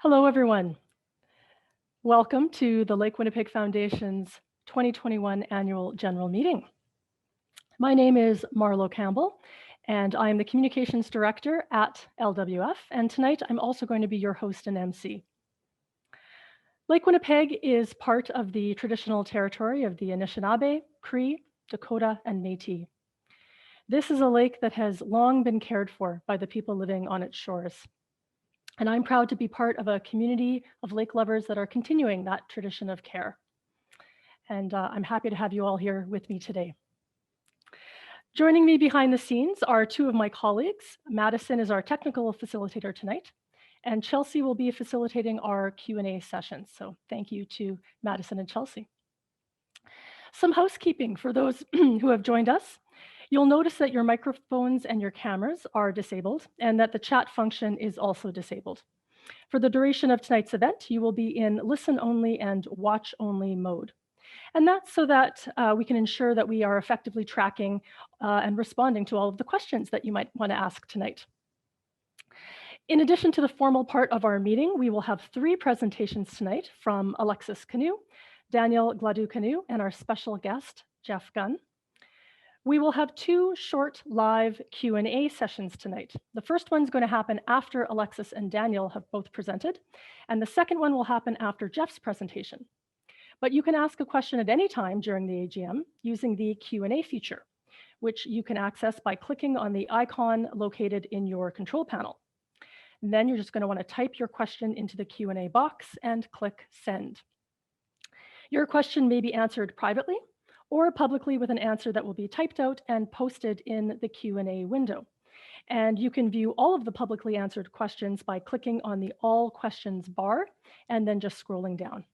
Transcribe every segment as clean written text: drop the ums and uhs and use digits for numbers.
Hello, everyone. Welcome to the Lake Winnipeg Foundation's 2021 Annual General Meeting. My name is Marlo Campbell, and I am the Communications Director at LWF, and tonight I'm also going to be your host and MC. Lake Winnipeg is part of the traditional territory of the Anishinaabe, Cree, Dakota, and Métis. This is a lake that has long been cared for by the people living on its shores. And I'm proud to be part of a community of lake lovers that are continuing that tradition of care. And I'm happy to have you all here with me today. Joining me behind the scenes are two of my colleagues. Madison is our technical facilitator tonight, and Chelsea will be facilitating our Q&A session. So thank you to Madison and Chelsea. Some housekeeping for those who have joined us. You'll notice that your microphones and your cameras are disabled and that the chat function is also disabled. For the duration of tonight's event, you will be in listen-only and watch-only mode. And that's so that we can ensure that we are effectively tracking and responding to all of the questions that you might want to ask tonight. In addition to the formal part of our meeting, we will have 3 presentations tonight from Alexis Canoe, Daniel Gladu-Canoe, and our special guest, Geoff Gunn. We will have 2 short live Q&A sessions tonight. The first one's going to happen after Alexis and Daniel have both presented, and the second one will happen after Geoff's presentation. But you can ask a question at any time during the AGM using the Q&A feature, which you can access by clicking on the icon located in your control panel. And then you're just going to want to type your question into the Q&A box and click send. Your question may be answered privately or publicly with an answer that will be typed out and posted in the Q&A window. And you can view all of the publicly answered questions by clicking on the All Questions bar and then just scrolling down.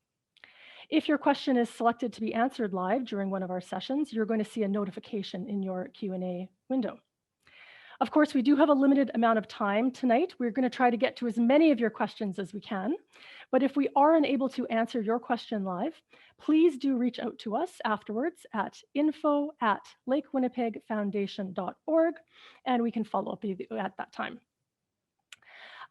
If your question is selected to be answered live during one of our sessions, you're going to see a notification in your Q&A window. Of course, we do have a limited amount of time tonight. We're going to try to get to as many of your questions as we can. But if we are unable to answer your question live, please do reach out to us afterwards at info@lakewinnipegfoundation.org, and we can follow up with you at that time.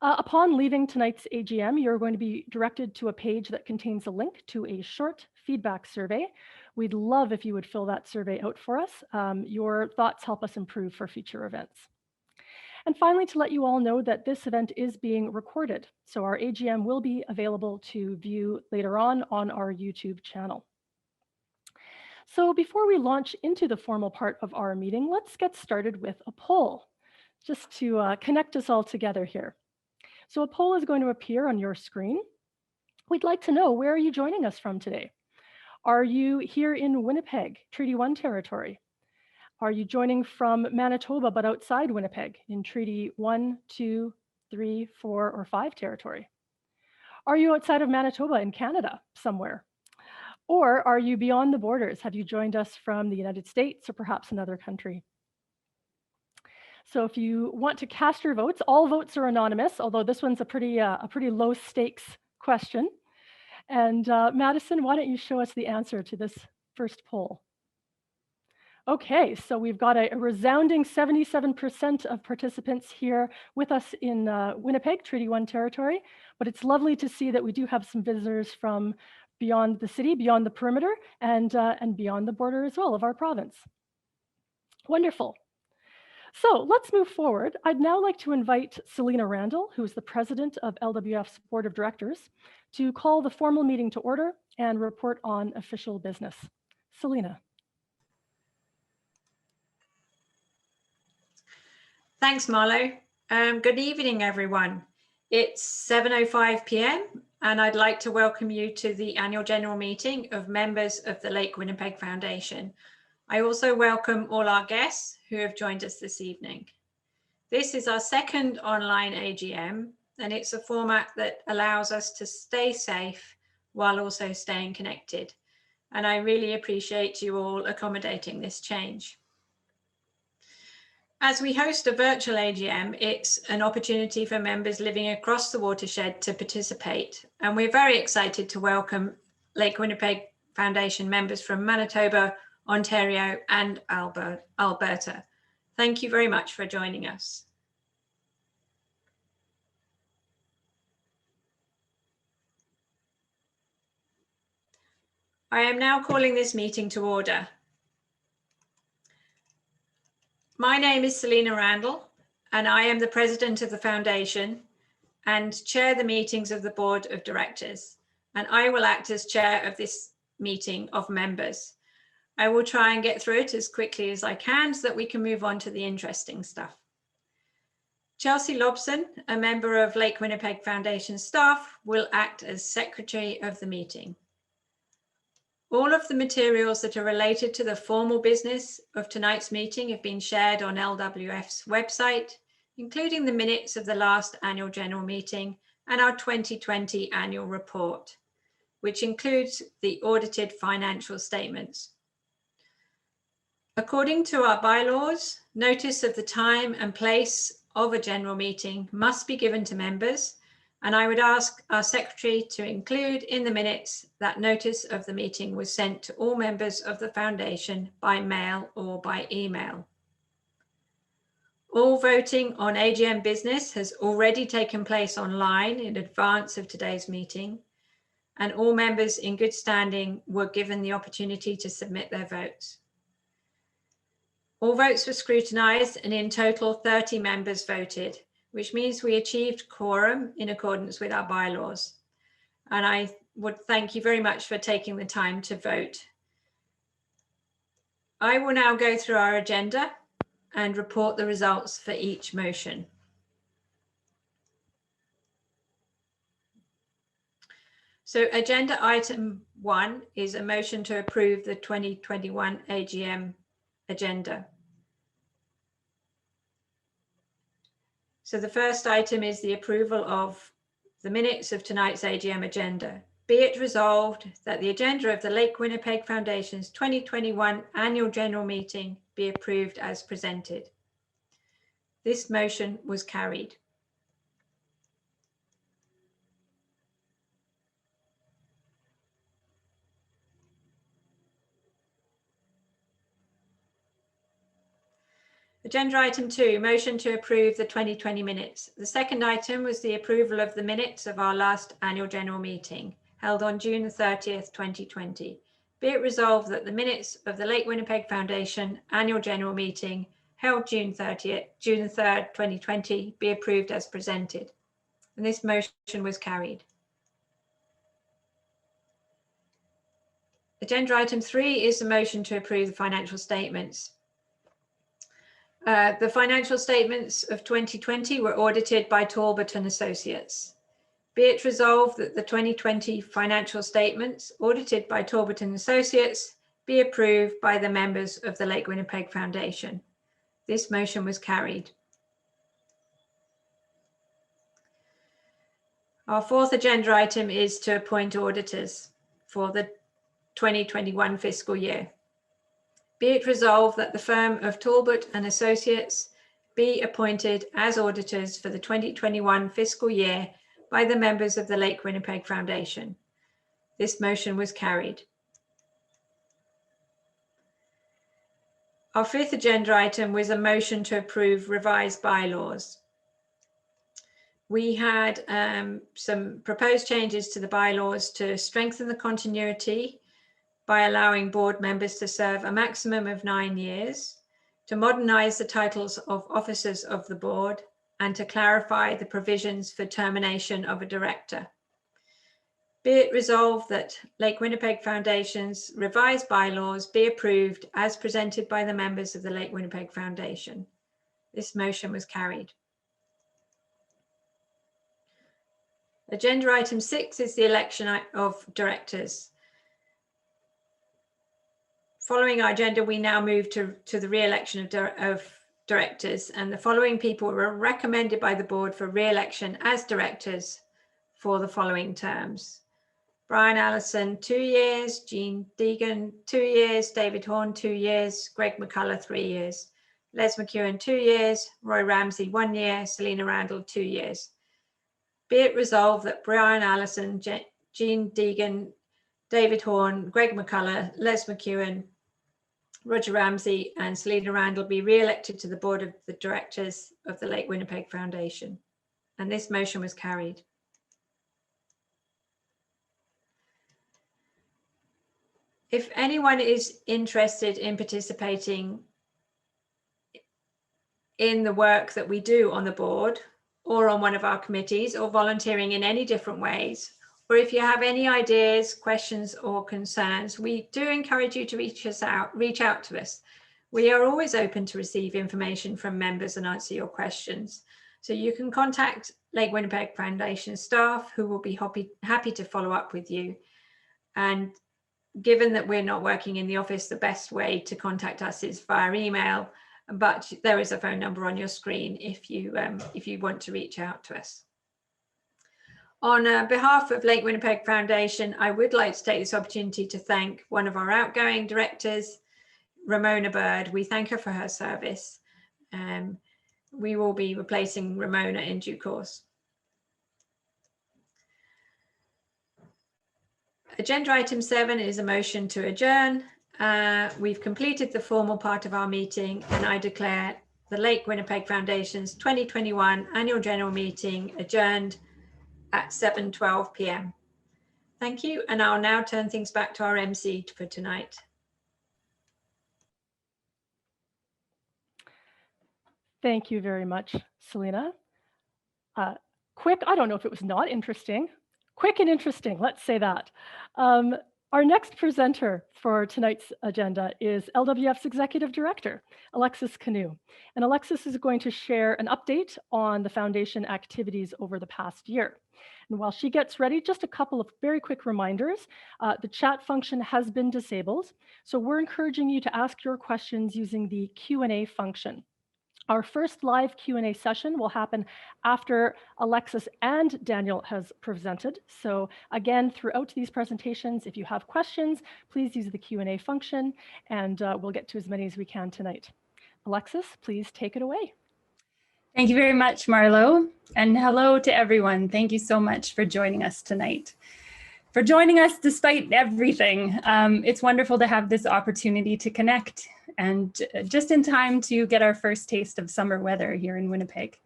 Upon leaving tonight's AGM, you're going to be directed to a page that contains a link to a short feedback survey. We'd love if you would fill that survey out for us. Your thoughts help us improve for future events. And finally, to let you all know that this event is being recorded, so our AGM will be available to view later on our YouTube channel. So before we launch into the formal part of our meeting, let's get started with a poll, just to connect us all together here. So a poll is going to appear on your screen. We'd like to know, where are you joining us from today? Are you here in Winnipeg, Treaty 1 territory? Are you joining from Manitoba, but outside Winnipeg in Treaty 1, 2, 3, 4, or 5 territory? Are you outside of Manitoba in Canada somewhere? Or are you beyond the borders? Have you joined us from the United States or perhaps another country? So if you want to cast your votes, all votes are anonymous, although this one's a pretty low stakes question. And Madison, why don't you show us the answer to this first poll? Okay, so we've got a resounding 77% of participants here with us in Winnipeg, Treaty 1 territory, but it's lovely to see that we do have some visitors from beyond the city, beyond the perimeter, and beyond the border as well of our province. Wonderful. So let's move forward. I'd now like to invite Selena Randall, who is the president of LWF's Board of Directors, to call the formal meeting to order and report on official business. Selena. Thanks, Marlo. Good evening, everyone. It's 7:05 p.m. and I'd like to welcome you to the annual general meeting of members of the Lake Winnipeg Foundation. I also welcome all our guests who have joined us this evening. This is our second online AGM, and it's a format that allows us to stay safe while also staying connected. And I really appreciate you all accommodating this change. As we host a virtual AGM, it's an opportunity for members living across the watershed to participate. And we're very excited to welcome Lake Winnipeg Foundation members from Manitoba, Ontario, and Alberta. Thank you very much for joining us. I am now calling this meeting to order. My name is Selina Randall, and I am the President of the Foundation and chair the meetings of the Board of Directors, and I will act as chair of this meeting of members. I will try and get through it as quickly as I can so that we can move on to the interesting stuff. Chelsea Lobson, a member of Lake Winnipeg Foundation staff, will act as secretary of the meeting. All of the materials that are related to the formal business of tonight's meeting have been shared on LWF's website, including the minutes of the last annual general meeting and our 2020 annual report, which includes the audited financial statements. According to our bylaws, notice of the time and place of a general meeting must be given to members, and I would ask our secretary to include in the minutes that notice of the meeting was sent to all members of the foundation by mail or by email. All voting on AGM business has already taken place online in advance of today's meeting, and all members in good standing were given the opportunity to submit their votes. All votes were scrutinised, and in total 30 members voted, which means we achieved quorum in accordance with our bylaws. And I would thank you very much for taking the time to vote. I will now go through our agenda and report the results for each motion. So agenda item 1 is a motion to approve the 2021 AGM agenda. So the first item is the approval of the minutes of tonight's AGM agenda. Be it resolved that the agenda of the Lake Winnipeg Foundation's 2021 annual general meeting be approved as presented. This motion was carried. Agenda item 2, motion to approve the 2020 minutes. The second item was the approval of the minutes of our last annual general meeting held on June 30th, 2020. Be it resolved that the minutes of the Lake Winnipeg Foundation annual general meeting held June 3rd, 2020 be approved as presented. And this motion was carried. Agenda item 3 is the motion to approve the financial statements. The financial statements of 2020 were audited by Talbot and Associates. Be it resolved that the 2020 financial statements audited by Talbot and Associates be approved by the members of the Lake Winnipeg Foundation. This motion was carried. Our fourth agenda item is to appoint auditors for the 2021 fiscal year. Be it resolved that the firm of Talbot and Associates be appointed as auditors for the 2021 fiscal year by the members of the Lake Winnipeg Foundation. This motion was carried. Our fifth agenda item was a motion to approve revised bylaws. We had some proposed changes to the bylaws to strengthen the continuity by allowing board members to serve a maximum of 9 years, to modernise the titles of officers of the board, and to clarify the provisions for termination of a director. Be it resolved that Lake Winnipeg Foundation's revised bylaws be approved as presented by the members of the Lake Winnipeg Foundation. This motion was carried. Agenda item 6 is the election of directors. Following our agenda, we now move to the re-election of directors, and the following people were recommended by the board for re-election as directors for the following terms. Brian Allison, 2 years, Jean Deegan, 2 years, David Horn, 2 years, Greg McCullough, 3 years, Les McEwen, 2 years, Roy Ramsey, 1 year, Selina Randall, 2 years. Be it resolved that Brian Allison, Jean Deegan, David Horn, Greg McCullough, Les McEwen, Roger Ramsey and Selina Randall be re-elected to the board of the directors of the Lake Winnipeg Foundation. And this motion was carried. If anyone is interested in participating in the work that we do on the board or on one of our committees, or volunteering in any different ways, or if you have any ideas, questions, or concerns, we do encourage you to reach out to us. We are always open to receive information from members and answer your questions. So you can contact Lake Winnipeg Foundation staff, who will be happy to follow up with you. And given that we're not working in the office, the best way to contact us is via email, but there is a phone number on your screen if you want to reach out to us. On behalf of Lake Winnipeg Foundation, I would like to take this opportunity to thank one of our outgoing directors, Ramona Bird. We thank her for her service. We will be replacing Ramona in due course. Agenda item 7 is a motion to adjourn. We've completed the formal part of our meeting, and I declare the Lake Winnipeg Foundation's 2021 Annual General Meeting adjourned at 7:12 p.m. Thank you, and I'll now turn things back to our MC for tonight. Thank you very much, Selena. Quick, I don't know if it was not interesting. Quick and interesting, let's say that. Our next presenter for tonight's agenda is LWF's Executive Director, Alexis Canoe. And Alexis is going to share an update on the foundation activities over the past year. And while she gets ready, just a couple of very quick reminders. The chat function has been disabled, so we're encouraging you to ask your questions using the Q&A function. Our first live Q&A session will happen after Alexis and Daniel has presented. So again, throughout these presentations, if you have questions, please use the Q&A function, and we'll get to as many as we can tonight. Alexis, please take it away. Thank you very much, Marlo, and hello to everyone. Thank you so much for joining us tonight. For joining us despite everything. It's wonderful to have this opportunity to connect, and just in time to get our first taste of summer weather here in Winnipeg.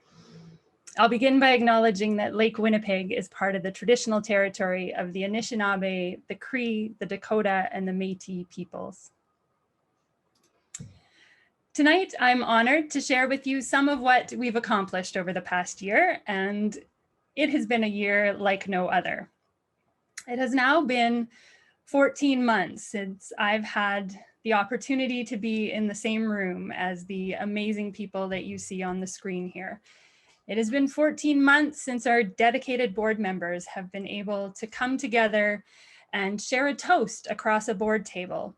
I'll begin by acknowledging that Lake Winnipeg is part of the traditional territory of the Anishinaabe, the Cree, the Dakota, and the Métis peoples. Tonight, I'm honored to share with you some of what we've accomplished over the past year, and it has been a year like no other. It has now been 14 months since I've had the opportunity to be in the same room as the amazing people that you see on the screen here. It has been 14 months since our dedicated board members have been able to come together and share a toast across a board table.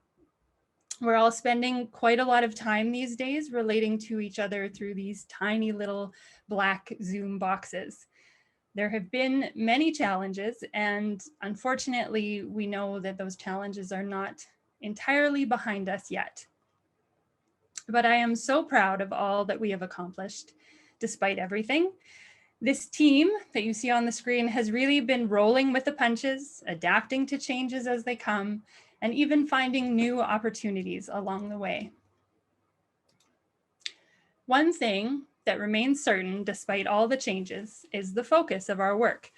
We're all spending quite a lot of time these days relating to each other through these tiny little black Zoom boxes. There have been many challenges, and unfortunately, we know that those challenges are not entirely behind us yet. But I am so proud of all that we have accomplished, despite everything. This team that you see on the screen has really been rolling with the punches, adapting to changes as they come, and even finding new opportunities along the way. One thing that remains certain despite all the changes is the focus of our work.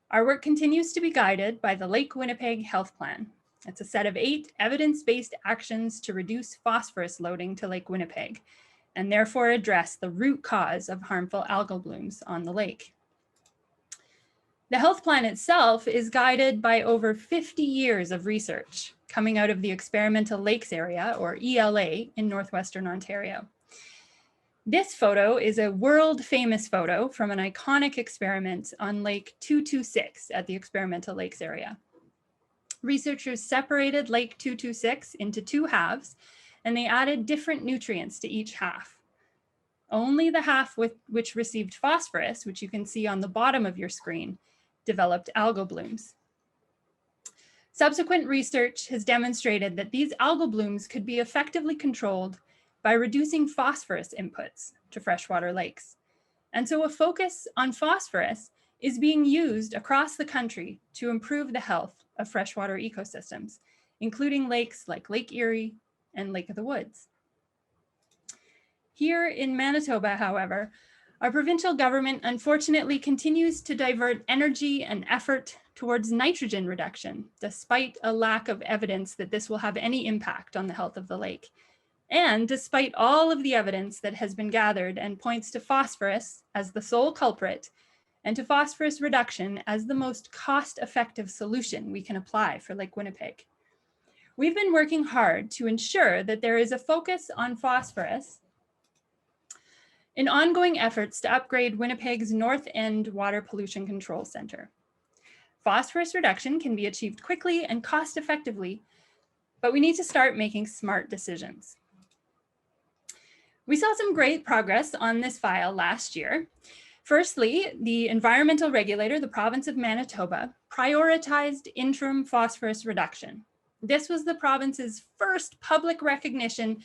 Our work continues to be guided by the Lake Winnipeg Health Plan. It's a set of 8 evidence-based actions to reduce phosphorus loading to Lake Winnipeg, and therefore address the root cause of harmful algal blooms on the lake. The health plan itself is guided by over 50 years of research coming out of the Experimental Lakes Area, or ELA, in Northwestern Ontario. This photo is a world-famous photo from an iconic experiment on Lake 226 at the Experimental Lakes Area. Researchers separated Lake 226 into 2 halves, and they added different nutrients to each half. Only the half which received phosphorus, which you can see on the bottom of your screen, developed algal blooms. Subsequent research has demonstrated that these algal blooms could be effectively controlled by reducing phosphorus inputs to freshwater lakes. And so a focus on phosphorus is being used across the country to improve the health of freshwater ecosystems, including lakes like Lake Erie and Lake of the Woods. Here in Manitoba, however, Our provincial government unfortunately continues to divert energy and effort towards nitrogen reduction, despite a lack of evidence that this will have any impact on the health of the lake. And despite all of the evidence that has been gathered and points to phosphorus as the sole culprit, and to phosphorus reduction as the most cost-effective solution we can apply for Lake Winnipeg. We've been working hard to ensure that there is a focus on phosphorus in ongoing efforts to upgrade Winnipeg's North End Water Pollution Control Center. Phosphorus reduction can be achieved quickly and cost-effectively, but we need to start making smart decisions. We saw some great progress on this file last year. Firstly, the environmental regulator, the province of Manitoba, prioritized interim phosphorus reduction. This was the province's first public recognition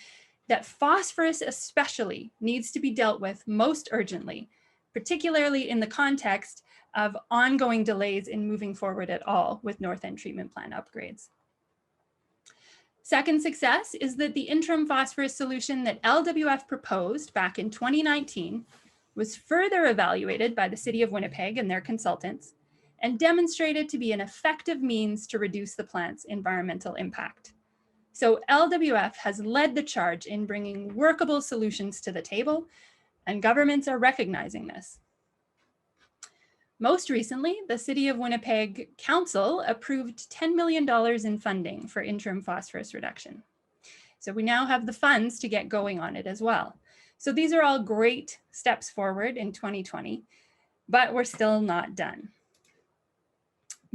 that phosphorus especially needs to be dealt with most urgently, particularly in the context of ongoing delays in moving forward at all with North End treatment plant upgrades. Second success is that the interim phosphorus solution that LWF proposed back in 2019 was further evaluated by the City of Winnipeg and their consultants and demonstrated to be an effective means to reduce the plant's environmental impact. So LWF has led the charge in bringing workable solutions to the table, and governments are recognizing this. Most recently, the City of Winnipeg Council approved $10 million in funding for interim phosphorus reduction. So we now have the funds to get going on it as well. So these are all great steps forward in 2020, but we're still not done.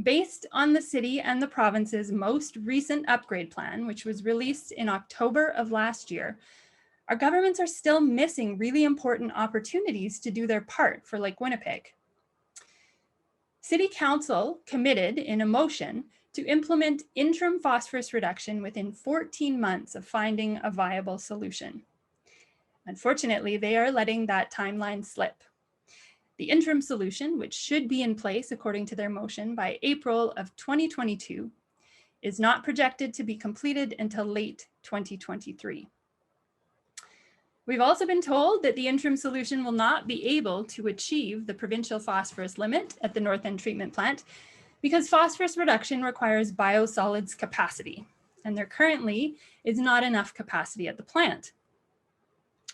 Based on the city and the province's most recent upgrade plan, which was released in October of last year, our governments are still missing really important opportunities to do their part for Lake Winnipeg. City Council committed in a motion to implement interim phosphorus reduction within 14 months of finding a viable solution. Unfortunately, they are letting that timeline slip. The interim solution, which should be in place according to their motion by April of 2022, is not projected to be completed until late 2023. We've also been told that the interim solution will not be able to achieve the provincial phosphorus limit at the North End treatment plant because phosphorus reduction requires biosolids capacity, and there currently is not enough capacity at the plant.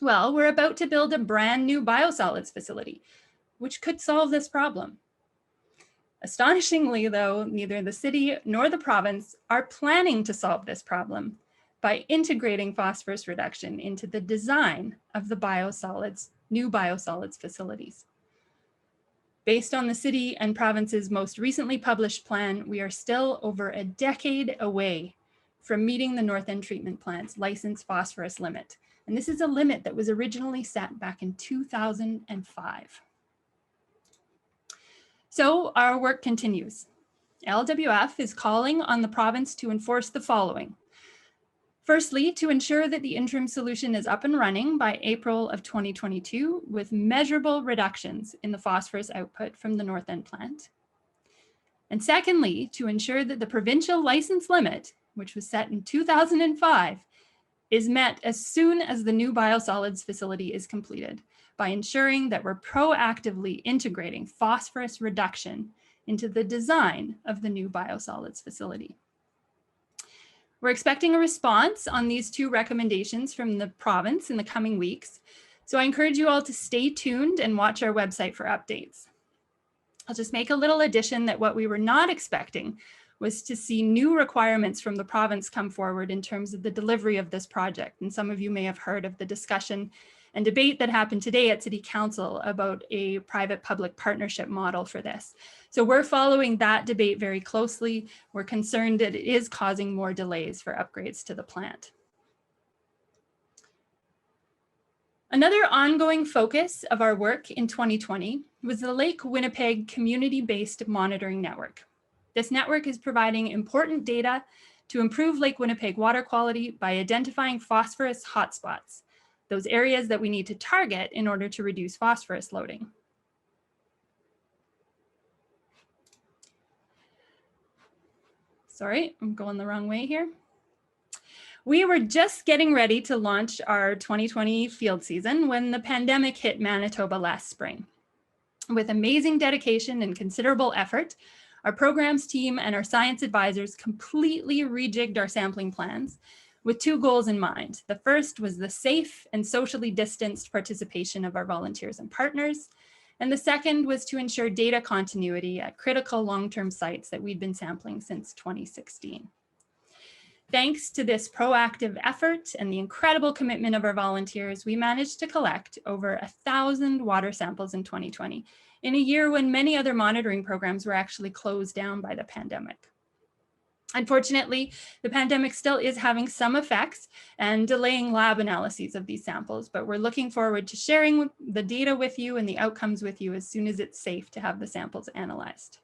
Well, we're about to build a brand new biosolids facility, which could solve this problem. Astonishingly, though, neither the city nor the province are planning to solve this problem by integrating phosphorus reduction into the design of the new biosolids facilities. Based on the city and province's most recently published plan, we are still over a decade away from meeting the North End treatment plant's licensed phosphorus limit. And this is a limit that was originally set back in 2005. So our work continues. LWF is calling on the province to enforce the following. Firstly, to ensure that the interim solution is up and running by April of 2022 with measurable reductions in the phosphorus output from the North End plant. And secondly, to ensure that the provincial license limit, which was set in 2005, is met as soon as the new biosolids facility is completed by ensuring that we're proactively integrating phosphorus reduction into the design of the new biosolids facility. We're expecting a response on these two recommendations from the province in the coming weeks, so I encourage you all to stay tuned and watch our website for updates. I'll just make a little addition that what we were not expecting was to see new requirements from the province come forward in terms of the delivery of this project. And some of you may have heard of the discussion and debate that happened today at City Council about a private-public partnership model for this. So we're following that debate very closely. We're concerned that it is causing more delays for upgrades to the plant. Another ongoing focus of our work in 2020 was the Lake Winnipeg community-based monitoring network. This network is providing important data to improve Lake Winnipeg water quality by identifying phosphorus hotspots, those areas that we need to target in order to reduce phosphorus loading. Sorry, I'm going the wrong way here. We were just getting ready to launch our 2020 field season when the pandemic hit Manitoba last spring. With amazing dedication and considerable effort, our programs team and our science advisors completely rejigged our sampling plans with two goals in mind. The first was the safe and socially distanced participation of our volunteers and partners. And the second was to ensure data continuity at critical long-term sites that we'd been sampling since 2016. Thanks to this proactive effort and the incredible commitment of our volunteers, we managed to collect over 1,000 water samples in 2020, in a year when many other monitoring programs were actually closed down by the pandemic. Unfortunately, the pandemic still is having some effects and delaying lab analyses of these samples, but we're looking forward to sharing the data with you and the outcomes with you as soon as it's safe to have the samples analyzed.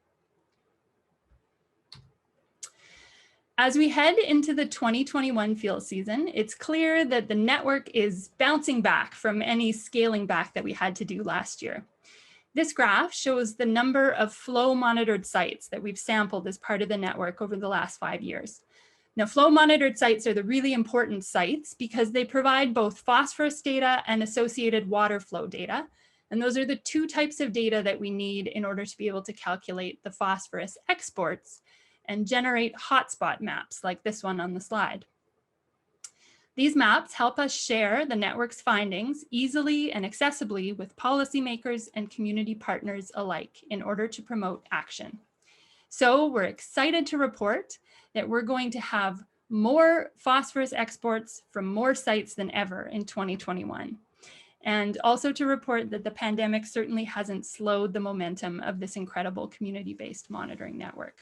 As we head into the 2021 field season, it's clear that the network is bouncing back from any scaling back that we had to do last year. This graph shows the number of flow monitored sites that we've sampled as part of the network over the last 5 years. Now, flow monitored sites are the really important sites because they provide both phosphorus data and associated water flow data. And those are the two types of data that we need in order to be able to calculate the phosphorus exports and generate hotspot maps like this one on the slide. These maps help us share the network's findings easily and accessibly with policymakers and community partners alike in order to promote action. So we're excited to report that we're going to have more phosphorus exports from more sites than ever in 2021. And also to report that the pandemic certainly hasn't slowed the momentum of this incredible community-based monitoring network.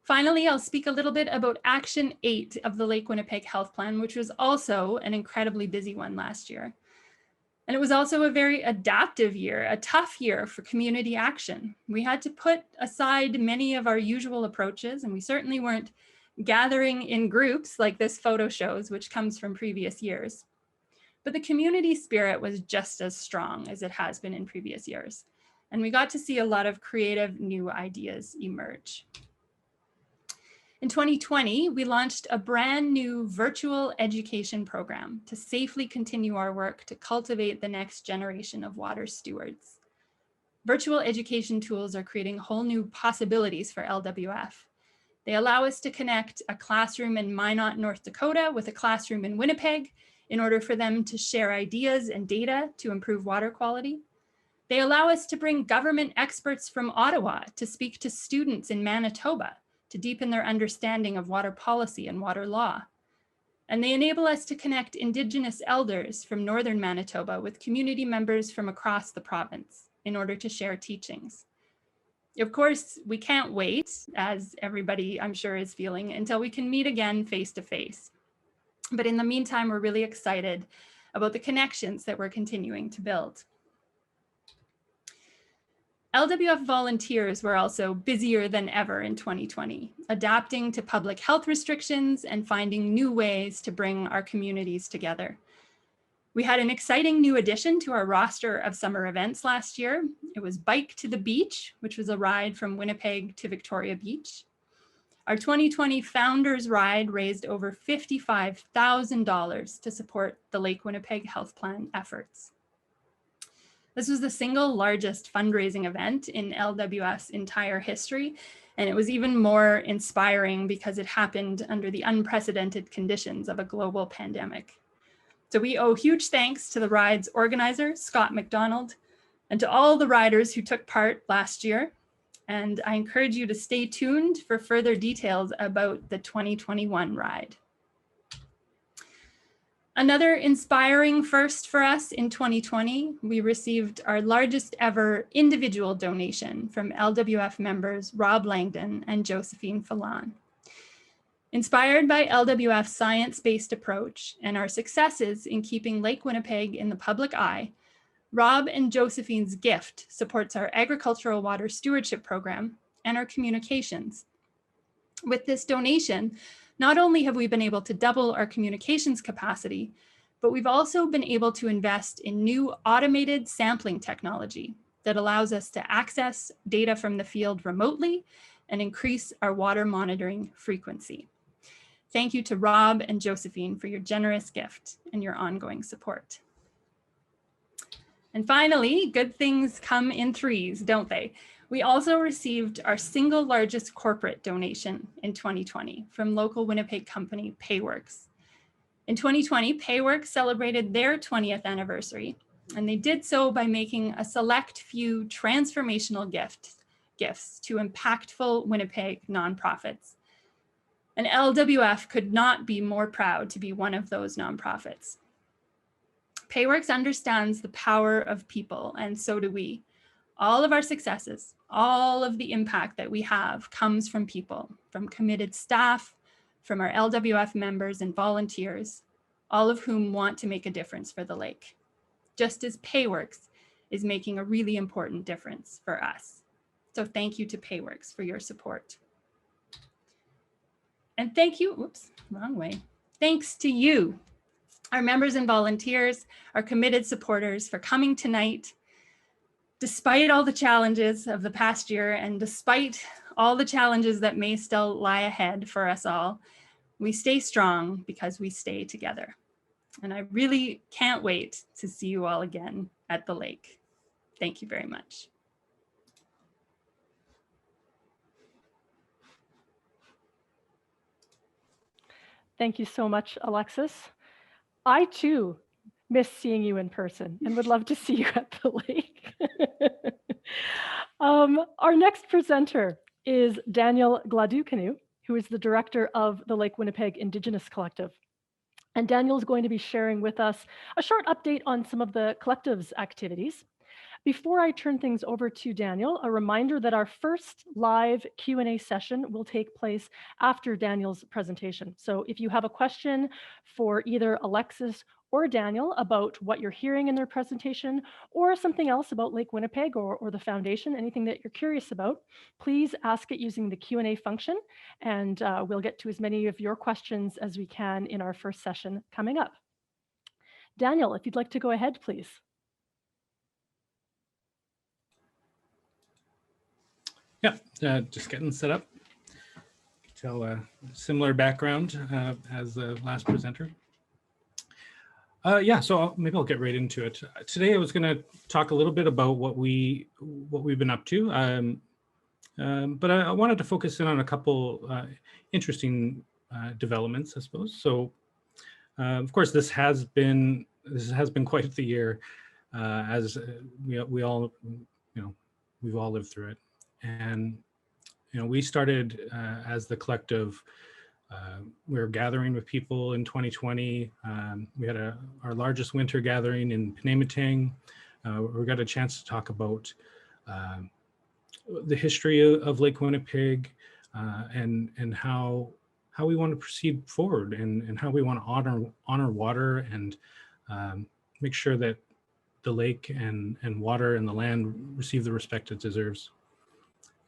Finally, I'll speak a little bit about Action 8 of the Lake Winnipeg Health Plan, which was also an incredibly busy one last year. And it was also a very adaptive year, a tough year for community action. We had to put aside many of our usual approaches, and we certainly weren't gathering in groups like this photo shows, which comes from previous years. But the community spirit was just as strong as it has been in previous years. And we got to see a lot of creative new ideas emerge. In 2020, we launched a brand new virtual education program to safely continue our work to cultivate the next generation of water stewards. Virtual education tools are creating whole new possibilities for LWF. They allow us to connect a classroom in Minot, North Dakota with a classroom in Winnipeg in order for them to share ideas and data to improve water quality. They allow us to bring government experts from Ottawa to speak to students in Manitoba to deepen their understanding of water policy and water law. And they enable us to connect Indigenous elders from Northern Manitoba with community members from across the province in order to share teachings. Of course, we can't wait, as everybody I'm sure is feeling, until we can meet again face to face. But in the meantime, we're really excited about the connections that we're continuing to build. LWF volunteers were also busier than ever in 2020, adapting to public health restrictions and finding new ways to bring our communities together. We had an exciting new addition to our roster of summer events last year. It was Bike to the Beach, which was a ride from Winnipeg to Victoria Beach. Our 2020 Founders Ride raised over $55,000 to support the Lake Winnipeg Health Plan efforts. This was the single largest fundraising event in LWF's entire history, and it was even more inspiring because it happened under the unprecedented conditions of a global pandemic. So we owe huge thanks to the ride's organizer, Scott McDonald, and to all the riders who took part last year. And I encourage you to stay tuned for further details about the 2021 ride. Another inspiring first for us in 2020, we received our largest ever individual donation from LWF members Rob Langdon and Josephine Fallan. Inspired by LWF's science-based approach and our successes in keeping Lake Winnipeg in the public eye, Rob and Josephine's gift supports our agricultural water stewardship program and our communications. With this donation, not only have we been able to double our communications capacity, but we've also been able to invest in new automated sampling technology that allows us to access data from the field remotely and increase our water monitoring frequency. Thank you to Rob and Josephine for your generous gift and your ongoing support. And finally, good things come in threes, don't they? We also received our single largest corporate donation in 2020 from local Winnipeg company Payworks. In 2020, Payworks celebrated their 20th anniversary, and they did so by making a select few transformational gifts to impactful Winnipeg nonprofits. And LWF could not be more proud to be one of those nonprofits. Payworks understands the power of people, and so do we. All of our successes, all of the impact that we have comes from people, from committed staff, from our LWF members and volunteers, all of whom want to make a difference for the lake, just as Payworks is making a really important difference for us. So thank you to Payworks for your support. And thank you, oops, wrong way. Thanks to you, our members and volunteers, our committed supporters, for coming tonight. Despite all the challenges of the past year and despite all the challenges that may still lie ahead for us all, we stay strong because we stay together. And I really can't wait to see you all again at the lake. Thank you very much. Thank you so much, Alexis. I too miss seeing you in person and would love to see you at the lake. Our next presenter is Daniel Gladue-Canoe, who is the director of the Lake Winnipeg Indigenous Collective. And Daniel is going to be sharing with us a short update on some of the collective's activities. Before I turn things over to Daniel, a reminder that our first live Q&A session will take place after Daniel's presentation. So if you have a question for either Alexis or Daniel about what you're hearing in their presentation, or something else about Lake Winnipeg or the foundation, anything that you're curious about, please ask it using the Q&A function, and we'll get to as many of your questions as we can in our first session coming up. Daniel, if you'd like to go ahead, please. Yeah, just getting set up. Tell a similar background as the last presenter. Yeah, so maybe I'll get right into it. Today I was going to talk a little bit about what we've been up to, but I wanted to focus in on a couple interesting developments, I suppose. So, of course, this has been quite the year, as we all, we've all lived through it. And, we started as the collective, we were gathering with people in 2020. We had our largest winter gathering in Penamatang. We got a chance to talk about the history of Lake Winnipeg and how we want to proceed forward and how we want to honor water and make sure that the lake and water and the land receive the respect it deserves.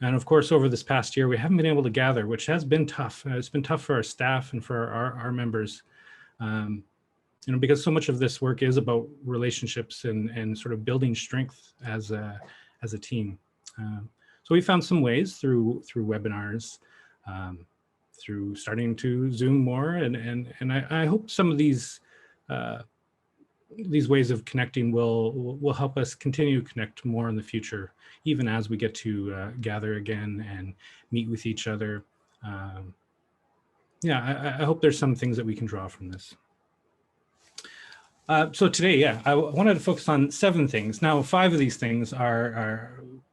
And of course, over this past year, we haven't been able to gather, which has been tough. It's been tough for our staff and for our members, because so much of this work is about relationships and sort of building strength as a team. So we found some ways through webinars, through starting to Zoom more, and I hope some of these ways of connecting will help us continue to connect more in the future, even as we get to gather again and meet with each other. Yeah, I hope there's some things that we can draw from this. So today, yeah, I wanted to focus on 7 things. Now, 5 of these things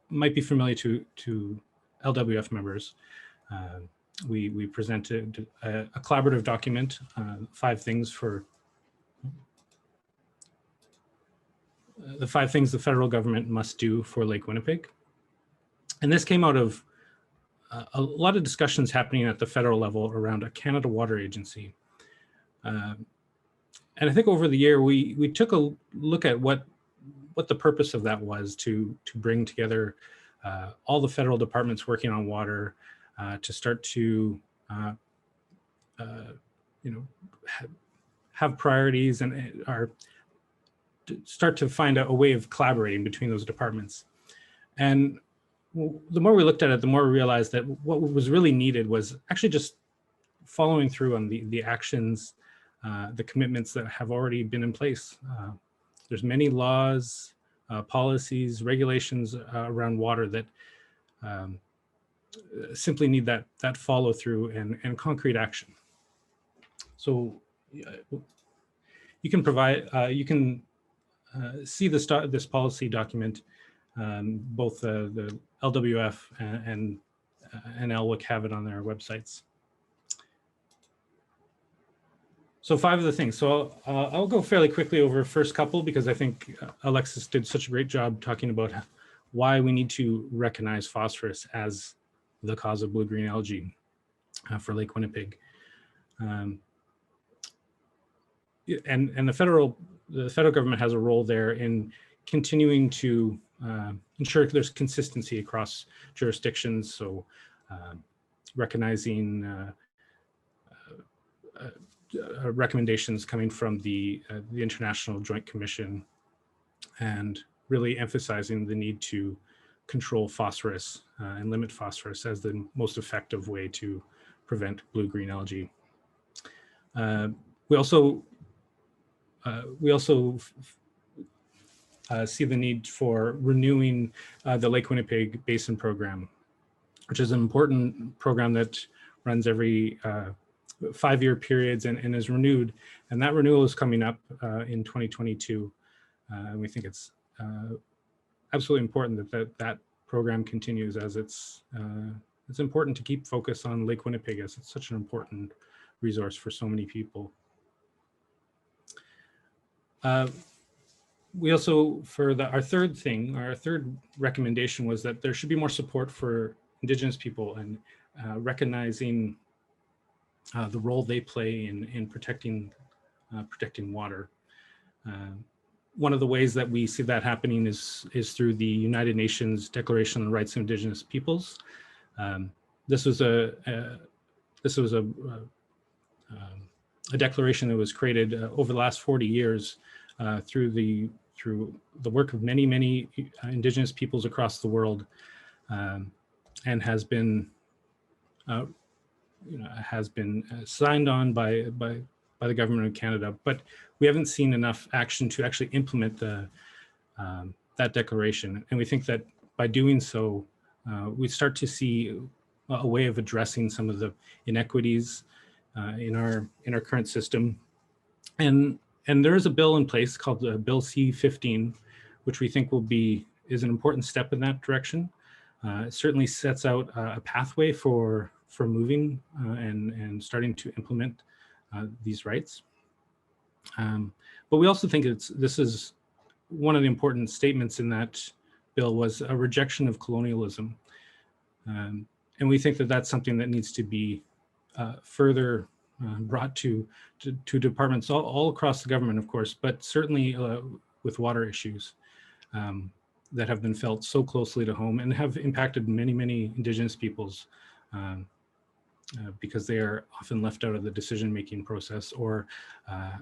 might be familiar to LWF members. We presented a collaborative document, 5 things for the 5 things the federal government must do for Lake Winnipeg. And this came out of a lot of discussions happening at the federal level around a Canada Water Agency. And I think over the year, we took a look at what the purpose of that was to bring together all the federal departments working on water to start to have priorities and start to find a way of collaborating between those departments. And the more we looked at it, the more we realized that what was really needed was actually just following through on the actions, the commitments that have already been in place. There's many laws, policies, regulations around water that simply need that follow through and concrete action. So you can provide, you can see this policy document. Both the LWF and LWIC have it on their websites. So 5 of the things. So I'll go fairly quickly over first couple because I think Alexis did such a great job talking about why we need to recognize phosphorus as the cause of blue-green algae for Lake Winnipeg. And the federal government has a role there in continuing to ensure there's consistency across jurisdictions. So recognizing recommendations coming from the International Joint Commission and really emphasizing the need to control phosphorus and limit phosphorus as the most effective way to prevent blue-green algae. We also see the need for renewing the Lake Winnipeg Basin Program, which is an important program that runs every 5-year periods and is renewed. And that renewal is coming up in 2022. And we think it's absolutely important that program continues, as it's important to keep focus on Lake Winnipeg, as it's such an important resource for so many people. We also, for our third recommendation was that there should be more support for Indigenous people and recognizing the role they play in protecting water. One of the ways that we see that happening is through the United Nations Declaration on the Rights of Indigenous Peoples. This was a declaration that was created over the last 40 years through the work of many Indigenous peoples across the world, and has been signed on by the government of Canada, but we haven't seen enough action to actually implement that declaration. And we think that by doing so, we start to see a way of addressing some of the inequities in our current system. And there is a bill in place called Bill C-15, which we think is an important step in that direction. It certainly sets out a pathway for moving and starting to implement these rights. But we also think this is one of the important statements in that bill was a rejection of colonialism. And we think that that's something that needs to be further brought to departments all across the government, of course, but certainly with water issues that have been felt so closely to home and have impacted many Indigenous peoples because they are often left out of the decision-making process or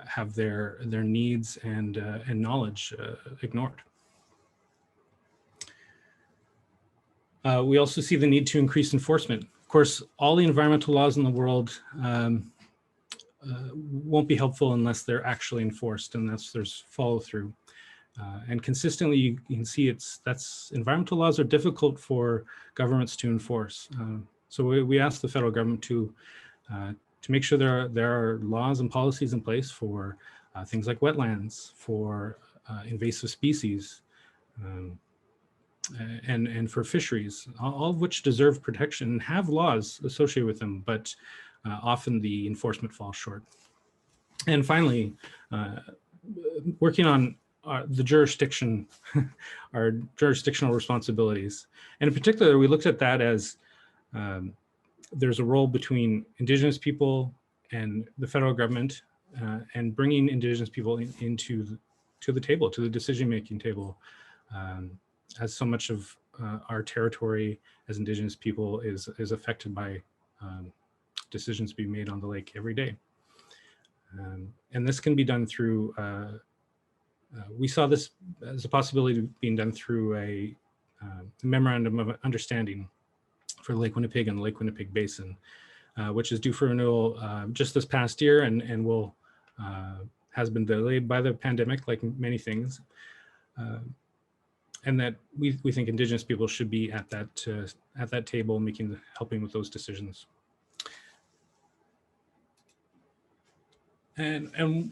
have their needs and knowledge ignored. We also see the need to increase enforcement. Of course, all the environmental laws in the world won't be helpful unless they're actually enforced, unless there's follow through. And consistently, you can see environmental laws are difficult for governments to enforce. So we asked the federal government to make sure there are laws and policies in place for things like wetlands, for invasive species, and for fisheries, all of which deserve protection and have laws associated with them, but often the enforcement falls short. And finally, working on the jurisdiction, our jurisdictional responsibilities. And in particular, we looked at that as there's a role between Indigenous people and the federal government, and bringing Indigenous people into the table, to the decision-making table, as so much of our territory as Indigenous people is affected by decisions being made on the lake every day. And this can be done through, we saw this as a possibility of being done through a memorandum of understanding for Lake Winnipeg and the Lake Winnipeg Basin. which is due for renewal just this past year and will has been delayed by the pandemic, like many things. And that we think Indigenous people should be at that table, helping with those decisions. And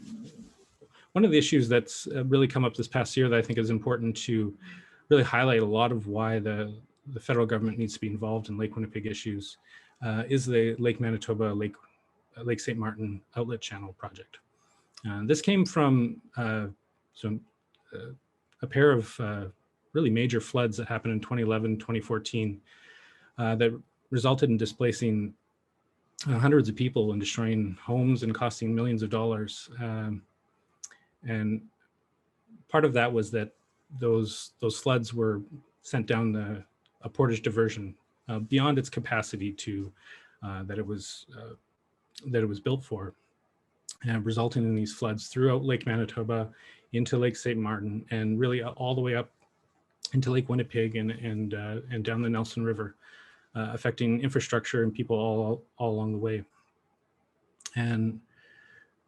one of the issues that's really come up this past year that I think is important to really highlight a lot of why the federal government needs to be involved in Lake Winnipeg issues is the Lake Manitoba, Lake St. Martin Outlet Channel project. This came from a pair of really major floods that happened in 2011, 2014 that resulted in displacing hundreds of people and destroying homes and costing millions of dollars. And part of that was that those floods were sent down a portage diversion beyond its capacity to that it was built for, resulting in these floods throughout Lake Manitoba, into Lake St. Martin, and really all the way up into Lake Winnipeg and down the Nelson River, affecting infrastructure and people all along the way. And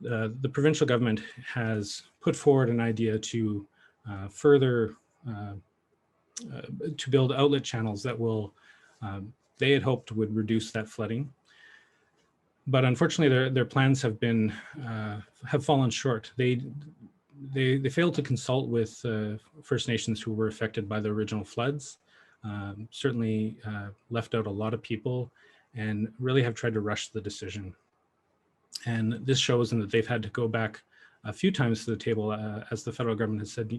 the provincial government has put forward an idea to further to build outlet channels that will, they had hoped would reduce that flooding. But unfortunately, their plans have fallen short. They failed to consult with First Nations who were affected by the original floods, certainly left out a lot of people, and really have tried to rush the decision. And this shows in that they've had to go back a few times to the table, as the federal government has said,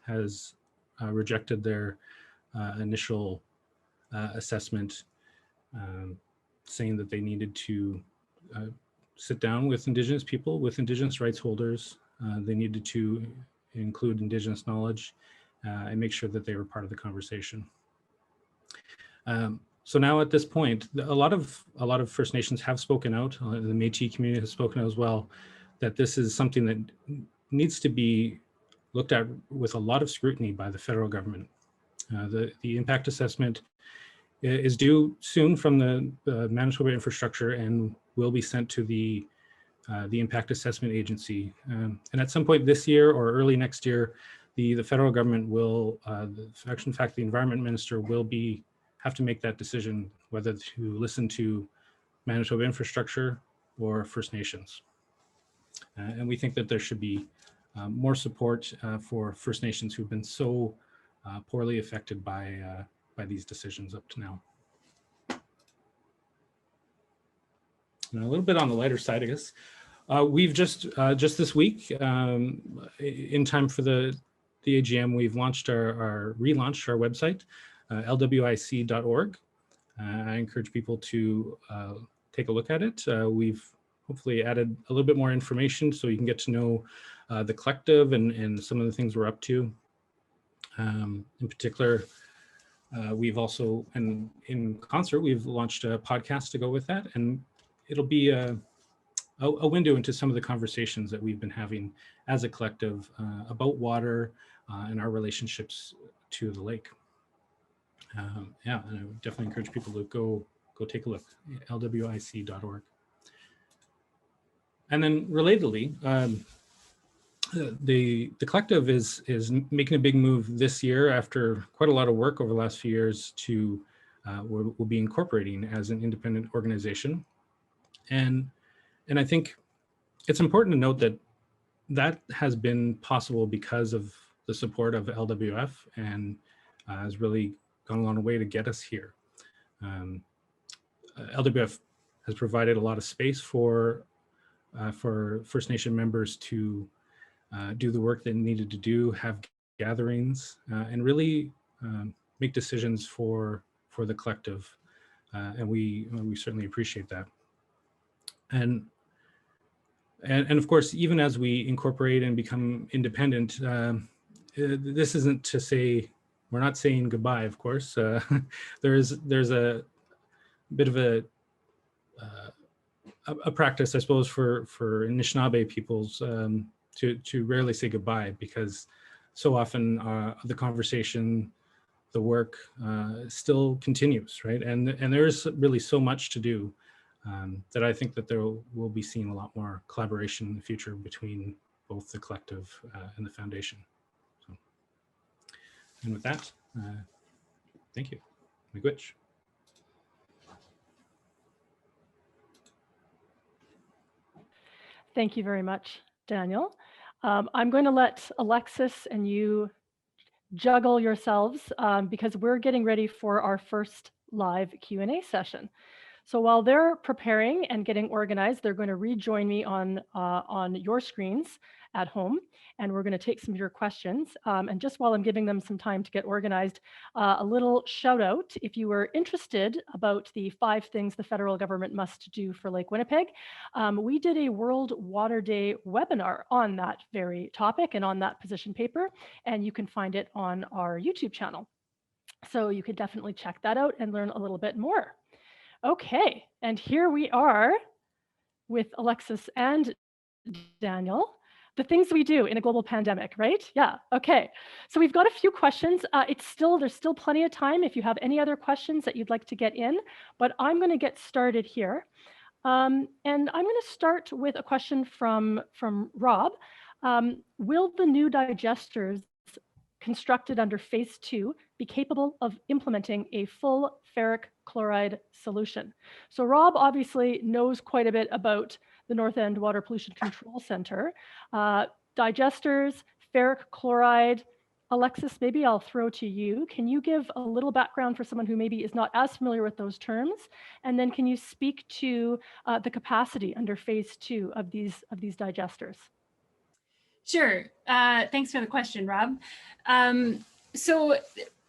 has rejected their initial assessment, saying that they needed to sit down with Indigenous people, with Indigenous rights holders. They needed to include Indigenous knowledge and make sure that they were part of the conversation. So now at this point, a lot of First Nations have spoken out. The Métis community has spoken out as well, that this is something that needs to be looked at with a lot of scrutiny by the federal government. The impact assessment is due soon from the Manitoba Infrastructure and will be sent to the Impact Assessment Agency. And at some point this year or early next year, the federal government will, in fact, the Environment Minister will have to make that decision whether to listen to Manitoba Infrastructure or First Nations. And we think that there should be more support for First Nations who've been so poorly affected by these decisions up to now. And a little bit on the lighter side, I guess. We've just this week, in time for the AGM, we've relaunched our website, lwic.org. I encourage people to take a look at it. We've hopefully added a little bit more information so you can get to know the collective and some of the things we're up to. In particular, we've also, and in concert, we've launched a podcast to go with that, and it'll be a window into some of the conversations that we've been having as a collective about water and our relationships to the lake. Yeah, and I would definitely encourage people to go take a look, lwic.org. And then relatedly, the collective is making a big move this year after quite a lot of work over the last few years to we'll be incorporating as an independent organization. And I think it's important to note that has been possible because of the support of LWF and has really gone a long way to get us here. LWF has provided a lot of space for First Nation members to do the work they needed to do, have gatherings, and really make decisions for the collective. And we certainly appreciate that. And of course, even as we incorporate and become independent, this isn't to say, we're not saying goodbye, of course. There's a bit of a practice, I suppose, for Anishinaabe peoples to rarely say goodbye, because so often the conversation, the work still continues, right? And there's really so much to do. that I think that there will be seeing a lot more collaboration in the future between both the collective and the foundation. So, and with that, thank you. Miigwech. Thank you very much, Daniel. I'm going to let Alexis and you juggle yourselves because we're getting ready for our first live Q&A session. So while they're preparing and getting organized, they're going to rejoin me on your screens at home, and we're going to take some of your questions. And just while I'm giving them some time to get organized, a little shout out, if you were interested about the 5 things the federal government must do for Lake Winnipeg, we did a World Water Day webinar on that very topic and on that position paper, and you can find it on our YouTube channel. So you could definitely check that out and learn a little bit more. Okay, and here we are with Alexis and Daniel. The things we do in a global pandemic, right? Yeah, okay. So we've got a few questions. There's still plenty of time if you have any other questions that you'd like to get in, but I'm gonna get started here. And I'm gonna start with a question from Rob. Will the new digesters constructed under phase 2 be capable of implementing a full ferric chloride solution? So Rob obviously knows quite a bit about the North End Water Pollution Control Center. Digesters, ferric chloride. Alexis, maybe I'll throw to you. Can you give a little background for someone who maybe is not as familiar with those terms? And then can you speak to the capacity under phase 2 of these digesters? Sure. Thanks for the question, Rob. So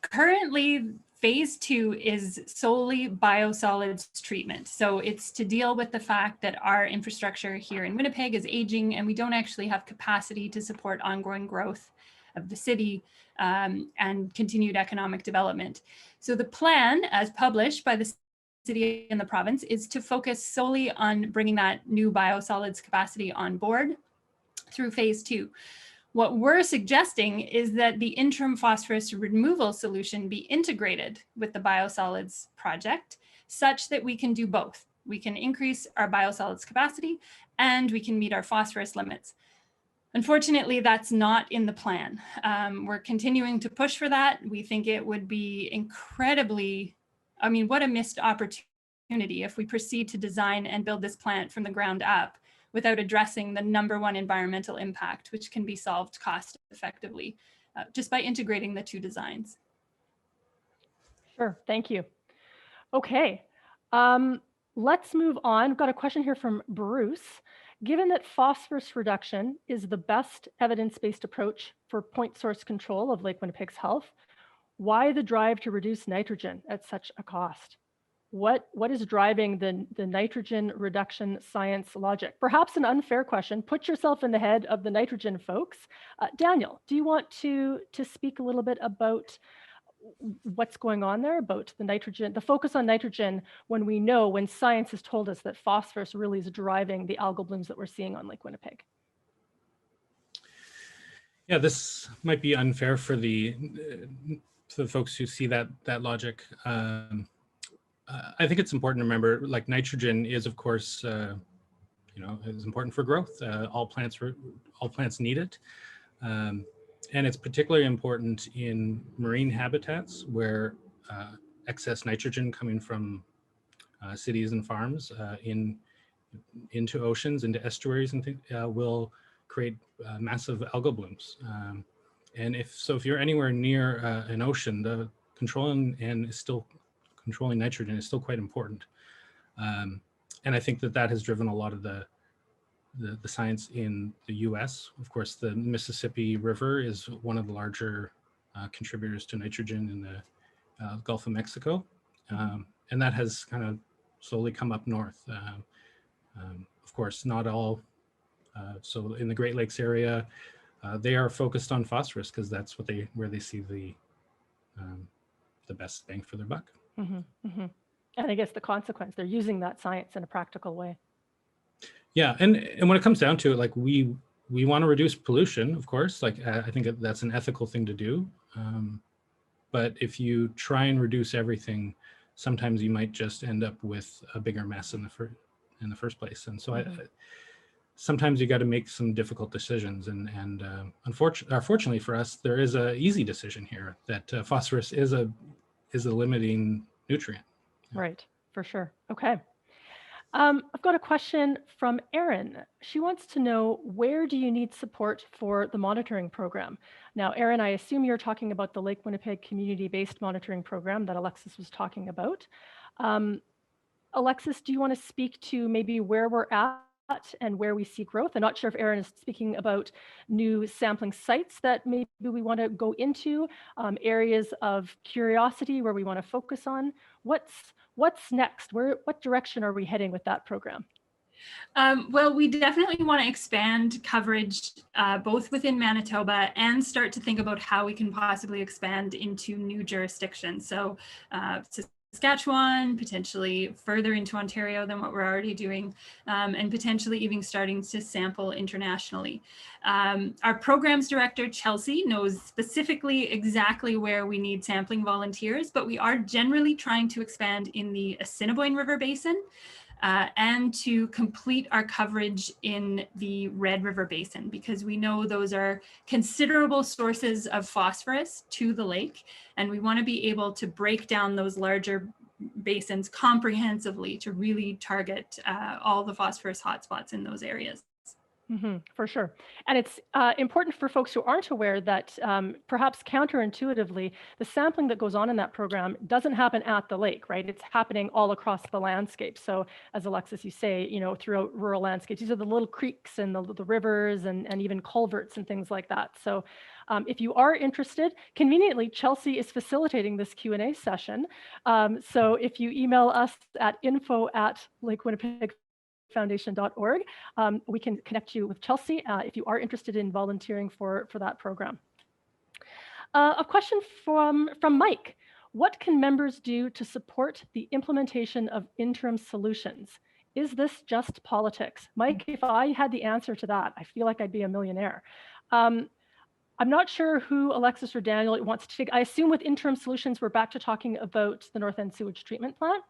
currently, phase 2 is solely biosolids treatment. So it's to deal with the fact that our infrastructure here in Winnipeg is aging and we don't actually have capacity to support ongoing growth of the city and continued economic development. So the plan, as published by the city and the province, is to focus solely on bringing that new biosolids capacity on board through phase 2. What we're suggesting is that the interim phosphorus removal solution be integrated with the biosolids project such that we can do both. We can increase our biosolids capacity and we can meet our phosphorus limits. Unfortunately, that's not in the plan. We're continuing to push for that. We think it would be incredibly, what a missed opportunity if we proceed to design and build this plant from the ground up without addressing the #1 environmental impact, which can be solved cost effectively just by integrating the 2 designs. Sure, thank you. Okay, let's move on. I've got a question here from Bruce. Given that phosphorus reduction is the best evidence-based approach for point source control of Lake Winnipeg's health, why the drive to reduce nitrogen at such a cost? What is driving the nitrogen reduction science logic? Perhaps an unfair question. Put yourself in the head of the nitrogen folks. Daniel, do you want to speak a little bit about what's going on there, about the nitrogen, the focus on nitrogen when science has told us that phosphorus really is driving the algal blooms that we're seeing on Lake Winnipeg? Yeah, this might be unfair for the folks who see that logic. I think it's important to remember, like, nitrogen is, of course, is important for growth. All plants need it, and it's particularly important in marine habitats where excess nitrogen coming from cities and farms into oceans, into estuaries, and things will create massive algal blooms. And if you're anywhere near an ocean, the controlling nitrogen is still quite important. And I think that has driven a lot of the science in the US. Of course, the Mississippi River is one of the larger contributors to nitrogen in the Gulf of Mexico. And that has kind of slowly come up north. Of course, not all. So in the Great Lakes area, they are focused on phosphorus because that's where they see the best bang for their buck. Mm-hmm, mm-hmm. And I guess the consequence, they're using that science in a practical way. Yeah, and when it comes down to it, like, we want to reduce pollution, of course. Like, I think that's an ethical thing to do. But if you try and reduce everything, sometimes you might just end up with a bigger mess in in the first place. And so sometimes you got to make some difficult decisions, and unfortunately for us, there is a easy decision here that phosphorus is a limiting nutrient. Right, for sure. Okay. I've got a question from Erin. She wants to know, where do you need support for the monitoring program? Now, Erin, I assume you're talking about the Lake Winnipeg community-based monitoring program that Alexis was talking about. Alexis, do you want to speak to maybe where we're at and where we see growth? I'm not sure if Erin is speaking about new sampling sites that maybe we want to go into, areas of curiosity where we want to focus on. What's next? What direction are we heading with that program? Well, we definitely want to expand coverage both within Manitoba and start to think about how we can possibly expand into new jurisdictions. So Saskatchewan, potentially further into Ontario than what we're already doing, and potentially even starting to sample internationally. Our programs director, Chelsea, knows specifically exactly where we need sampling volunteers, but we are generally trying to expand in the Assiniboine River Basin and to complete our coverage in the Red River Basin, because we know those are considerable sources of phosphorus to the lake, and we want to be able to break down those larger basins comprehensively to really target all the phosphorus hotspots in those areas. For sure. And it's important for folks who aren't aware that perhaps counterintuitively, the sampling that goes on in that program doesn't happen at the lake, right? It's happening all across the landscape. So as Alexis, you say, throughout rural landscapes, these are the little creeks and the rivers and even culverts and things like that. So if you are interested, conveniently, Chelsea is facilitating this Q&A session. So if you email us at info@lakewinnipegfoundation.org, we can connect you with Chelsea if you are interested in volunteering for that program. A question from Mike. What can members do to support the implementation of interim solutions? Is this just politics? Mike, if I had the answer to that, I feel like I'd be a millionaire. I'm not sure who, Alexis or Daniel, wants to take. I assume with interim solutions, we're back to talking about the North End Sewage Treatment Plant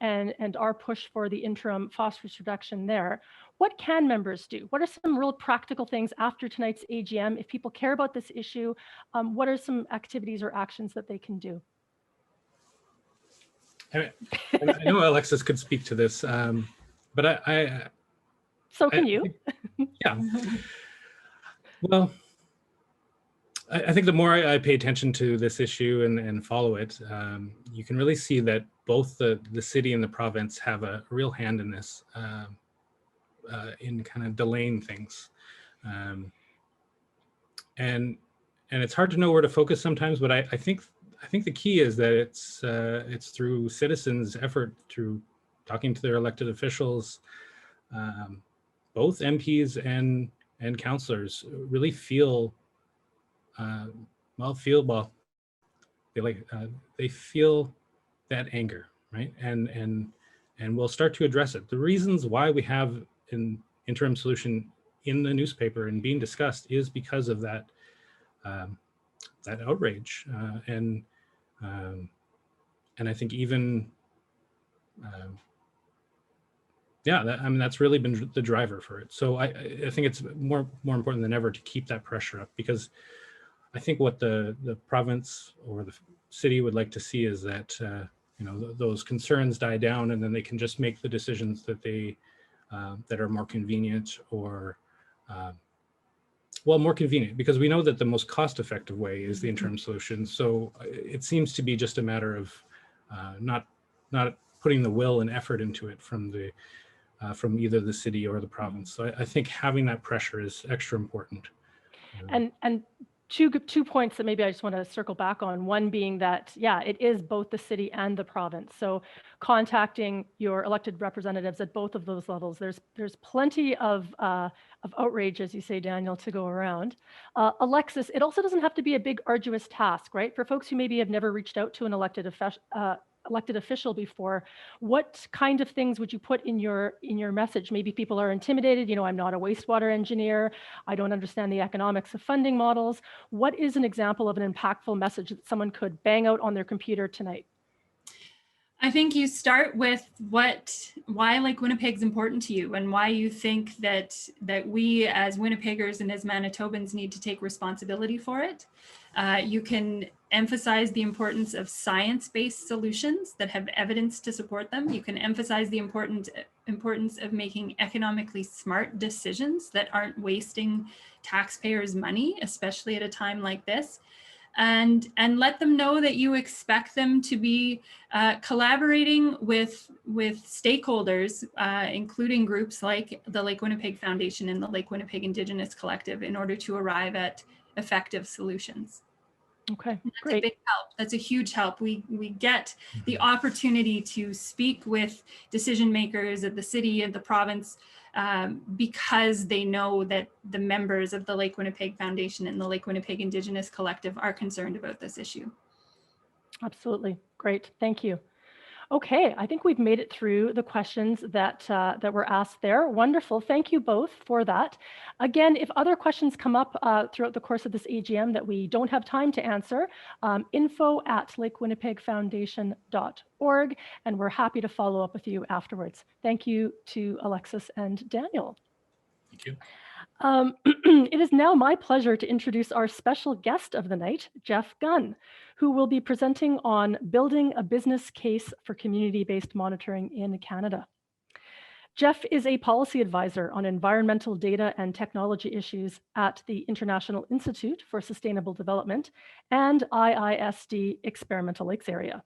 and our push for the interim phosphorus reduction there. What can members do? What are some real practical things after tonight's AGM? If people care about this issue, what are some activities or actions that they can do? I know Alexis could speak to this, but So can you? Yeah. Well, I think the more I pay attention to this issue and follow it, you can really see that both the city and the province have a real hand in this, in kind of delaying things. And it's hard to know where to focus sometimes, but I think the key is that it's through citizens' effort, through talking to their elected officials, both MPs and councillors really feel they feel that anger, right? And we'll start to address it. The reasons why we have an interim solution in the newspaper and being discussed is because of that that outrage, and I think even that's really been the driver for it. So I think it's more important than ever to keep that pressure up, because I think what the province or the city would like to see is that those concerns die down, and then they can just make the decisions that that are more convenient, or more convenient, because we know that the most cost-effective way is the interim solution. So it seems to be just a matter of not putting the will and effort into it from either the city or the province. So I think having that pressure is extra important. And two points that maybe I just want to circle back on. One being that, yeah, it is both the city and the province. So contacting your elected representatives at both of those levels, there's plenty of outrage, as you say, Daniel, to go around. Alexis, it also doesn't have to be a big, arduous task, right? For folks who maybe have never reached out to an elected official before, what kind of things would you put in your message? Maybe people are intimidated. I'm not a wastewater engineer. I don't understand the economics of funding models. What is an example of an impactful message that someone could bang out on their computer tonight? I think you start with what why Lake Winnipeg is important to you and why you think that we as Winnipeggers and as Manitobans need to take responsibility for it. You can emphasize the importance of science-based solutions that have evidence to support them. You can emphasize the importance of making economically smart decisions that aren't wasting taxpayers' money, especially at a time like this. And let them know that you expect them to be collaborating with stakeholders, including groups like the Lake Winnipeg Foundation and the Lake Winnipeg Indigenous Collective, in order to arrive at effective solutions. Okay, that's great. a big help. That's a huge help. We get the opportunity to speak with decision makers at the city and the province because they know that the members of the Lake Winnipeg Foundation and the Lake Winnipeg Indigenous Collective are concerned about this issue. Absolutely. Great. Thank you. Okay, I think we've made it through the questions that were asked there. Wonderful. Thank you both for that. Again, if other questions come up throughout the course of this AGM that we don't have time to answer, info@lakewinnipegfoundation.org, and we're happy to follow up with you afterwards. Thank you to Alexis and Daniel. Thank you. It is now my pleasure to introduce our special guest of the night, Geoff Gunn, who will be presenting on building a business case for community-based monitoring in Canada. Geoff is a policy advisor on environmental data and technology issues at the International Institute for Sustainable Development and IISD Experimental Lakes area.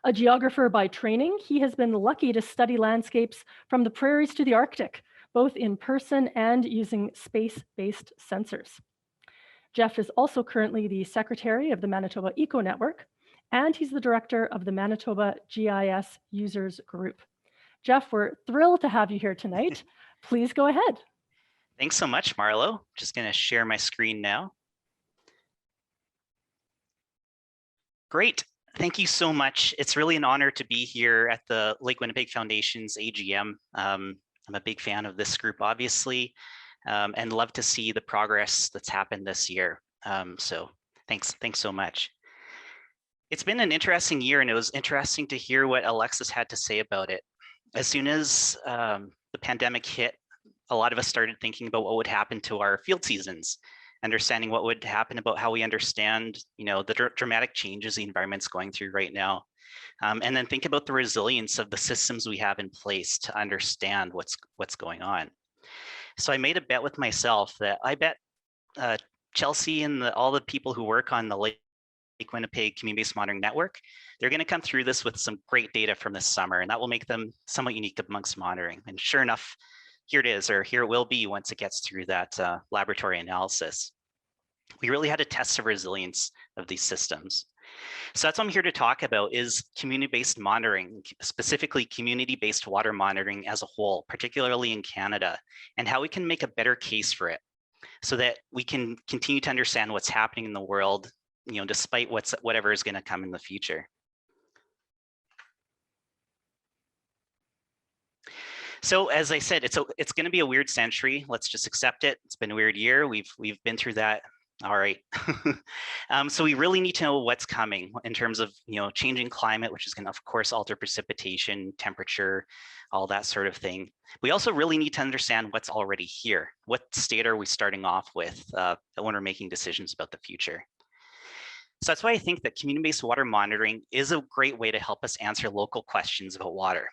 A geographer by training, he has been lucky to study landscapes from the prairies to the Arctic, both in person and using space-based sensors. Geoff is also currently the secretary of the Manitoba Eco Network, and he's the director of the Manitoba GIS Users Group. Geoff, we're thrilled to have you here tonight. Please go ahead. Thanks so much, Marlo. Just going to share my screen now. Great. Thank you so much. It's really an honor to be here at the Lake Winnipeg Foundation's AGM. I'm a big fan of this group, obviously, and love to see the progress that's happened this year. So thanks so much. It's been an interesting year, and it was interesting to hear what Alexis had to say about it. As soon as the pandemic hit, a lot of us started thinking about what would happen to our field seasons, understanding what would happen about how we understand, the dramatic changes the environment's going through right now. And then think about the resilience of the systems we have in place to understand what's going on. So I made a bet with myself that I bet Chelsea and all the people who work on the Lake Winnipeg Community-Based Monitoring Network, they're going to come through this with some great data from this summer, and that will make them somewhat unique amongst monitoring. And sure enough, here it is, or here it will be once it gets through that laboratory analysis. We really had to test the resilience of these systems. So that's what I'm here to talk about is community-based monitoring, specifically community-based water monitoring as a whole, particularly in Canada, and how we can make a better case for it so that we can continue to understand what's happening in the world, despite whatever is going to come in the future. So as I said, it's going to be a weird century. Let's just accept it. It's been a weird year. We've been through that. All right. So we really need to know what's coming in terms of, changing climate, which is going to, of course, alter precipitation, temperature, all that sort of thing. We also really need to understand what's already here. What state are we starting off with when we're making decisions about the future? So that's why I think that community-based water monitoring is a great way to help us answer local questions about water.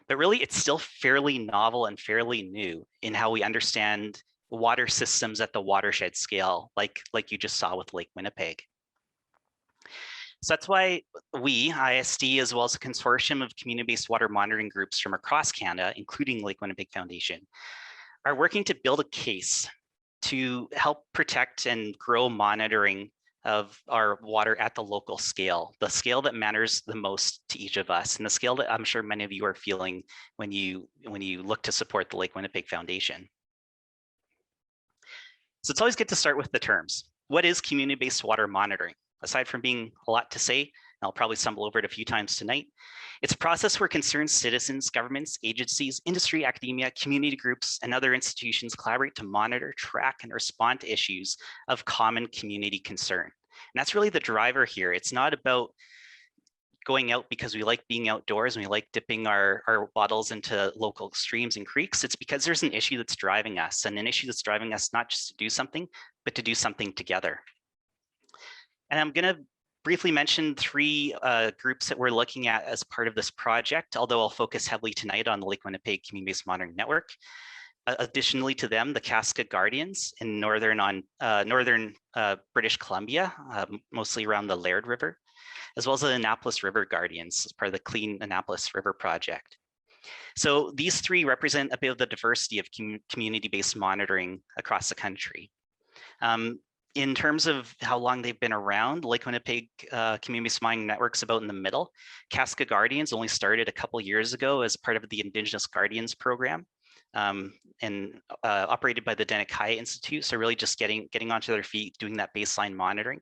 But really, it's still fairly novel and fairly new in how we understand water systems at the watershed scale, like you just saw with Lake Winnipeg. So that's why we, ISD, as well as a consortium of community-based water monitoring groups from across Canada, including Lake Winnipeg Foundation, are working to build a case to help protect and grow monitoring of our water at the local scale, the scale that matters the most to each of us, and the scale that I'm sure many of you are feeling when you look to support the Lake Winnipeg Foundation. So it's always good to start with the terms. What is community-based water monitoring? Aside from being a lot to say, and I'll probably stumble over it a few times tonight, it's a process where concerned citizens, governments, agencies, industry, academia, community groups, and other institutions collaborate to monitor, track, and respond to issues of common community concern. And that's really the driver here. It's not about going out because we like being outdoors and we like dipping our bottles into local streams and creeks, it's because there's an issue that's driving us, and an issue that's driving us not just to do something, but to do something together. And I'm going to briefly mention 3 groups that we're looking at as part of this project, although I'll focus heavily tonight on the Lake Winnipeg Community-Based Monitoring Network. Additionally to them, the Casca Guardians in northern British Columbia, mostly around the Laird River, as well as the Annapolis River Guardians as part of the Clean Annapolis River Project. So these 3 represent a bit of the diversity of community-based monitoring across the country. In terms of how long they've been around, Lake Winnipeg Community-Based Monitoring Network's about in the middle. Casca Guardians only started a couple years ago as part of the Indigenous Guardians program, and operated by the Danikai Institute. So really just getting onto their feet, doing that baseline monitoring.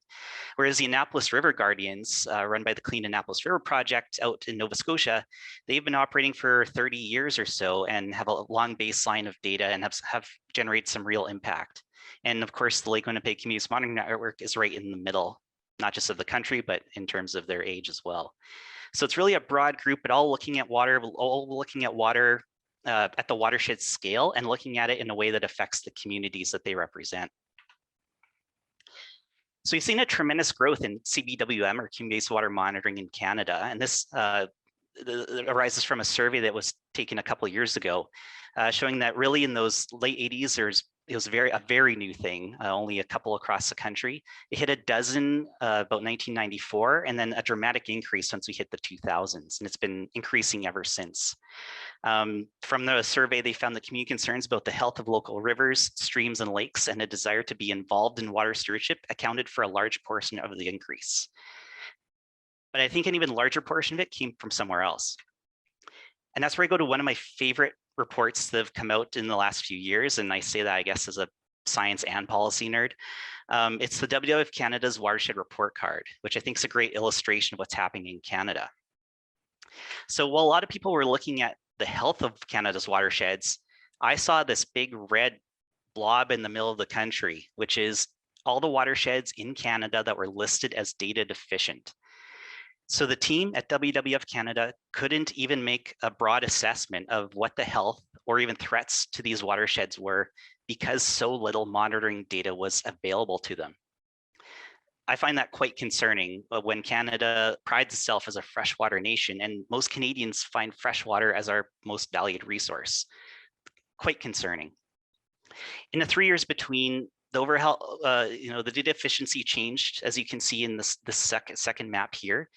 Whereas the Annapolis River Guardians, run by the Clean Annapolis River Project out in Nova Scotia, they've been operating for 30 years or so and have a long baseline of data and have generated some real impact. And of course, the Lake Winnipeg Community Monitoring Network is right in the middle, not just of the country, but in terms of their age as well. So it's really a broad group, but all looking at water, at the watershed scale and looking at it in a way that affects the communities that they represent. So you've seen a tremendous growth in CBWM, or community-based water monitoring in Canada. And this arises from a survey that was taken a couple of years ago, showing that really in those late 80s, it was a very new thing, only a couple across the country. It hit a dozen about 1994, and then a dramatic increase once we hit the 2000s, and it's been increasing ever since. From the survey, they found that community concerns about the health of local rivers, streams, and lakes, and a desire to be involved in water stewardship accounted for a large portion of the increase. But I think an even larger portion of it came from somewhere else. And that's where I go to one of my favorite reports that have come out in the last few years. And I say that, I guess, as a science and policy nerd. It's the WWF Canada's Watershed Report Card, which I think is a great illustration of what's happening in Canada. So while a lot of people were looking at the health of Canada's watersheds, I saw this big red blob in the middle of the country, which is all the watersheds in Canada that were listed as data deficient. So the team at WWF Canada couldn't even make a broad assessment of what the health or even threats to these watersheds were because so little monitoring data was available to them. I find that quite concerning when Canada prides itself as a freshwater nation, and most Canadians find freshwater as our most valued resource. Quite concerning. In the 3 years between, the overall, the data efficiency changed, as you can see in this second map here.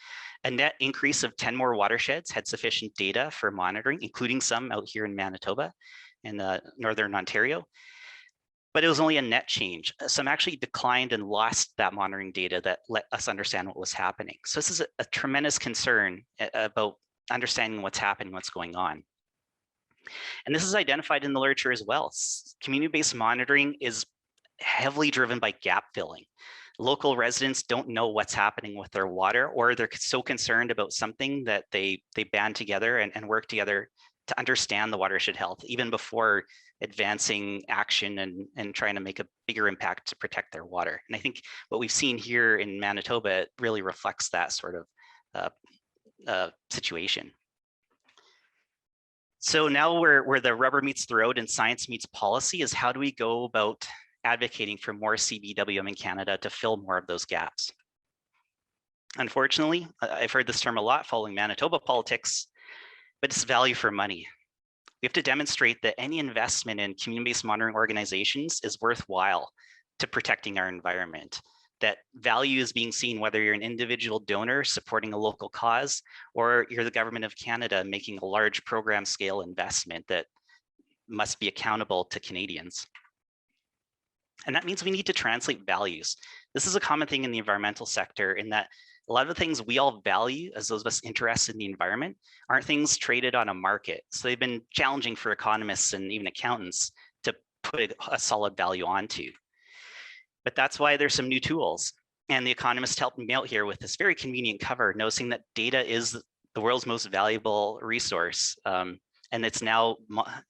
A net increase of 10 more watersheds had sufficient data for monitoring, including some out here in Manitoba and Northern Ontario. But it was only a net change. Some actually declined and lost that monitoring data that let us understand what was happening. So this is a tremendous concern about understanding what's happening, what's going on. And this is identified in the literature as well. Community-based monitoring is heavily driven by gap filling. Local residents don't know what's happening with their water, or they're so concerned about something that they band together and work together to understand the watershed health, even before advancing action and trying to make a bigger impact to protect their water. And I think what we've seen here in Manitoba really reflects that sort of situation. So now where the rubber meets the road and science meets policy is, how do we go about advocating for more CBWM in Canada to fill more of those gaps? Unfortunately, I've heard this term a lot following Manitoba politics, but it's value for money. We have to demonstrate that any investment in community-based monitoring organizations is worthwhile to protecting our environment, that value is being seen whether you're an individual donor supporting a local cause, or you're the government of Canada making a large program scale investment that must be accountable to Canadians. And that means we need to translate values. This is a common thing in the environmental sector, in that a lot of the things we all value as those of us interested in the environment aren't things traded on a market. So they've been challenging for economists and even accountants to put a solid value onto. But that's why there's some new tools. And the economists helped me out here with this very convenient cover, noticing that data is the world's most valuable resource. And it's now,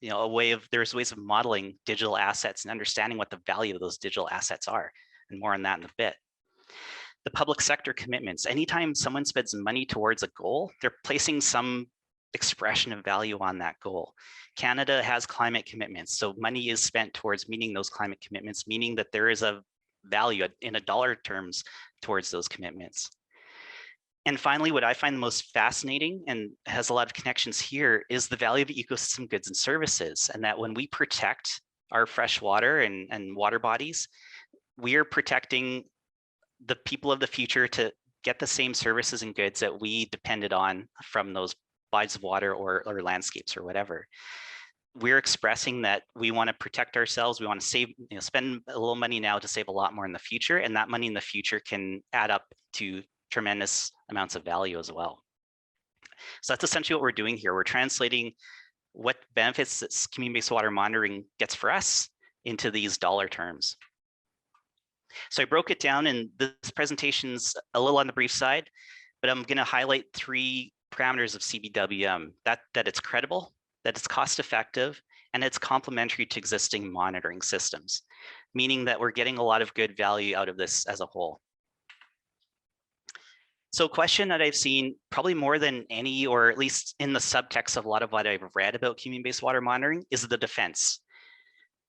there's ways of modeling digital assets and understanding what the value of those digital assets are, and more on that in a bit. The public sector commitments. Anytime someone spends money towards a goal, they're placing some expression of value on that goal. Canada has climate commitments, so money is spent towards meeting those climate commitments, meaning that there is a value in a dollar terms towards those commitments. And finally, what I find the most fascinating and has a lot of connections here is the value of ecosystem goods and services, and that when we protect our fresh water and water bodies, we are protecting the people of the future to get the same services and goods that we depended on from those bodies of water or landscapes or whatever. We're expressing that we want to protect ourselves. We want to save, spend a little money now to save a lot more in the future, and that money in the future can add up to tremendous amounts of value as well. So that's essentially what we're doing here. We're translating what benefits that community-based water monitoring gets for us into these dollar terms. So I broke it down, and this presentation's a little on the brief side, but I'm going to highlight 3 parameters of CBWM: that it's credible, that it's cost effective, and it's complementary to existing monitoring systems, meaning that we're getting a lot of good value out of this as a whole. So a question that I've seen probably more than any, or at least in the subtext of a lot of what I've read about community-based water monitoring, is the defense.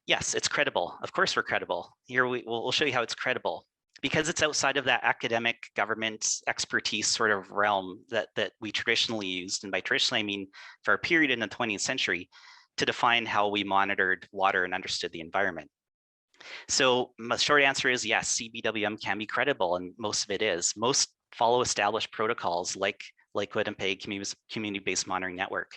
Yes, it's credible. Of course we're credible. Here we'll show you how it's credible, because it's outside of that academic government expertise sort of realm that we traditionally used. And by traditionally, I mean for a period in the 20th century to define how we monitored water and understood the environment. So the short answer is yes, CBWM can be credible, and most of it is. Most follow established protocols like Lake Winnipeg Community-Based Monitoring Network.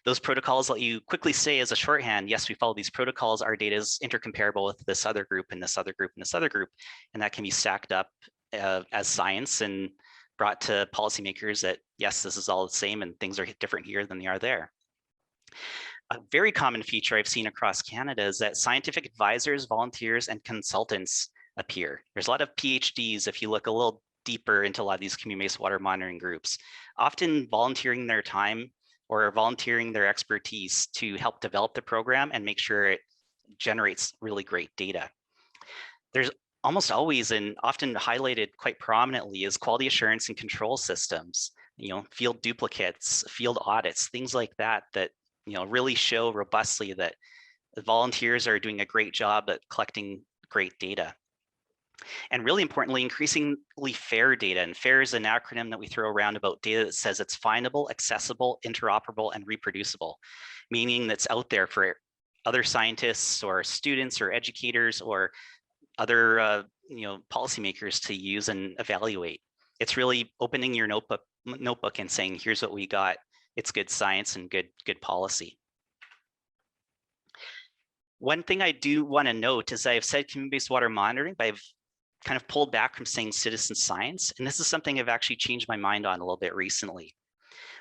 Those protocols let you quickly say as a shorthand, yes, we follow these protocols, our data is intercomparable with this other group and this other group and this other group, and that can be stacked up as science and brought to policymakers that, yes, this is all the same and things are different here than they are there. A very common feature I've seen across Canada is that scientific advisors, volunteers, and consultants appear. There's a lot of PhDs if you look a little deeper into a lot of these community-based water monitoring groups, often volunteering their time or volunteering their expertise to help develop the program and make sure it generates really great data. There's almost always, and often highlighted quite prominently, is quality assurance and control systems, field duplicates, field audits, things like that, that really show robustly that the volunteers are doing a great job at collecting great data. And really importantly, increasingly fair data. And FAIR is an acronym that we throw around about data that says it's findable, accessible, interoperable, and reproducible, meaning that's out there for other scientists or students or educators or other policymakers to use and evaluate. It's really opening your notebook and saying, here's what we got. It's good science and good policy. One thing I do want to note is I've said community-based water monitoring, but I've kind of pulled back from saying citizen science. And this is something I've actually changed my mind on a little bit recently.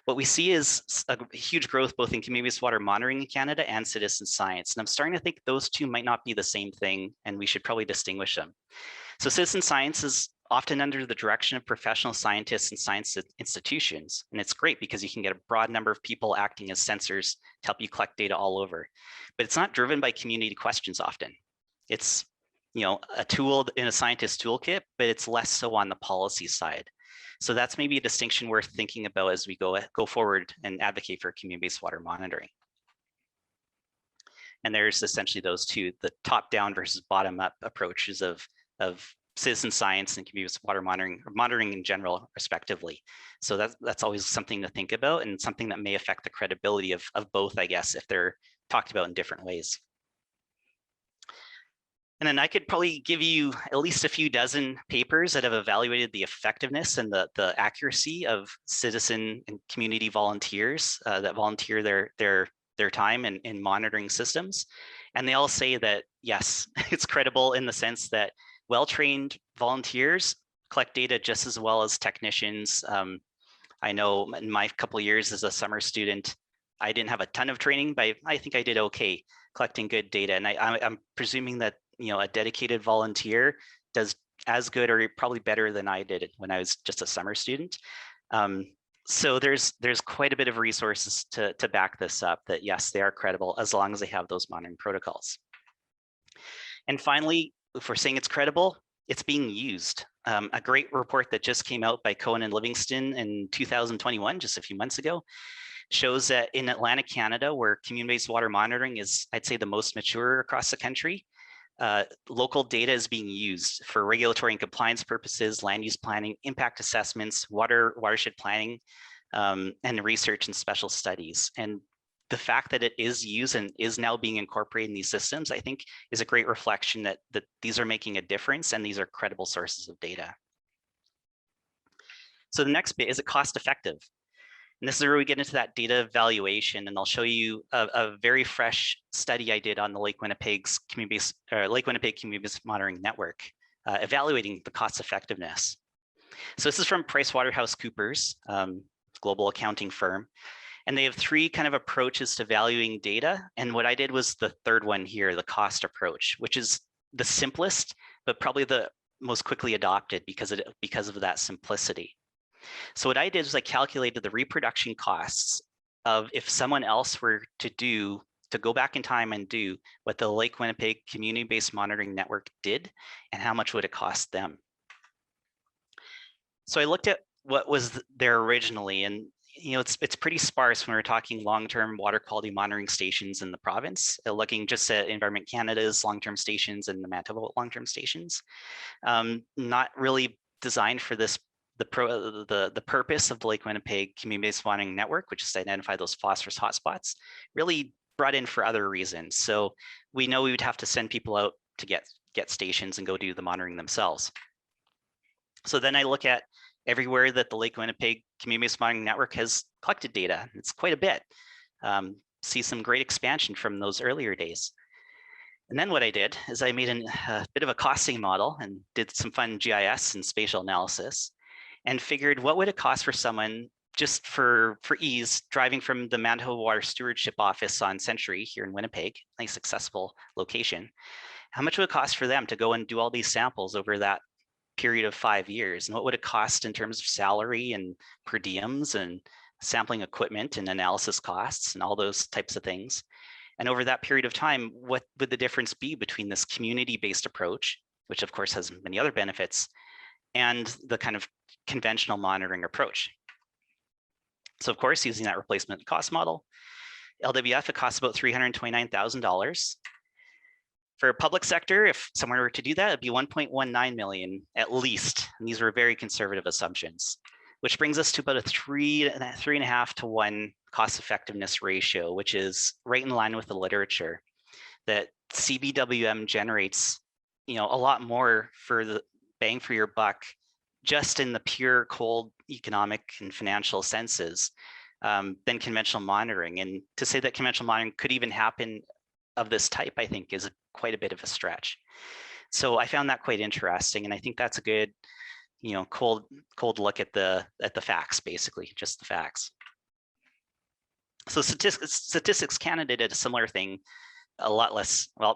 What we see is a huge growth both in community-based water monitoring in Canada and citizen science. And I'm starting to think those two might not be the same thing, and we should probably distinguish them. So citizen science is often under the direction of professional scientists and science institutions. And it's great because you can get a broad number of people acting as sensors to help you collect data all over. But it's not driven by community questions often. It's a tool in a scientist's toolkit, but it's less so on the policy side. So that's maybe a distinction worth thinking about as we go forward and advocate for community-based water monitoring. And there's essentially those two, the top-down versus bottom-up approaches of citizen science and community-based water monitoring in general, respectively. So that's always something to think about, and something that may affect the credibility of both, I guess, if they're talked about in different ways. And then I could probably give you at least a few dozen papers that have evaluated the effectiveness and the accuracy of citizen and community volunteers that volunteer their time in monitoring systems. And they all say that, yes, it's credible in the sense that well-trained volunteers collect data just as well as technicians. I know in my couple of years as a summer student, I didn't have a ton of training, but I think I did okay collecting good data. And I'm presuming that a dedicated volunteer does as good or probably better than I did when I was just a summer student. So there's quite a bit of resources to back this up, that yes, they are credible as long as they have those monitoring protocols. And finally, if we're saying it's credible, it's being used. A great report that just came out by Cohen and Livingston in 2021, just a few months ago, shows that in Atlantic Canada, where community-based water monitoring is, I'd say, the most mature across the country, local data is being used for regulatory and compliance purposes, land use planning, impact assessments, watershed planning, and research and special studies. And the fact that it is used and is now being incorporated in these systems, I think, is a great reflection that these are making a difference and these are credible sources of data. So the next bit, is it cost effective? And this is where we get into that data valuation, and I'll show you a very fresh study I did on the Lake Winnipeg Community-Based Monitoring Network, evaluating the cost effectiveness. So this is from PricewaterhouseCoopers, global accounting firm, and they have three kind of approaches to valuing data. And what I did was the third one here, the cost approach, which is the simplest, but probably the most quickly adopted because of that simplicity. So what I did was I calculated the reproduction costs of if someone else were to go back in time and do what the Lake Winnipeg Community-Based Monitoring Network did, and how much would it cost them. So I looked at what was there originally, and it's pretty sparse when we're talking long-term water quality monitoring stations in the province, looking just at Environment Canada's long-term stations and the Manitoba long-term stations. Not really designed for this the purpose of the Lake Winnipeg Community-Based Monitoring Network, which is to identify those phosphorus hotspots, really brought in for other reasons. So we know we would have to send people out to get stations and go do the monitoring themselves. So then I look at everywhere that the Lake Winnipeg Community-Based Monitoring Network has collected data. It's quite a bit. See some great expansion from those earlier days. And then what I did is I made a bit of a costing model and did some fun GIS and spatial analysis, and figured what would it cost for someone, just for ease, driving from the Manitoba Water Stewardship Office on Century here in Winnipeg, nice accessible location. How much would it cost for them to go and do all these samples over that period of 5 years? And what would it cost in terms of salary and per diems and sampling equipment and analysis costs and all those types of things? And over that period of time, what would the difference be between this community-based approach, which of course has many other benefits, and the kind of conventional monitoring approach? So of course, using that replacement cost model, LWF, it costs about $329,000. For a public sector, if someone were to do that, it'd be 1.19 million at least. And these were very conservative assumptions, which brings us to about a 3.5 to 1 cost effectiveness ratio, which is right in line with the literature that CBWM generates, a lot more for the bang for your buck, just in the pure cold economic and financial senses than conventional monitoring. And to say that conventional monitoring could even happen of this type, I think, is quite a bit of a stretch. So I found that quite interesting, and I think that's a good, cold look at the facts, basically, just the facts. So Statistics Canada did a similar thing, a lot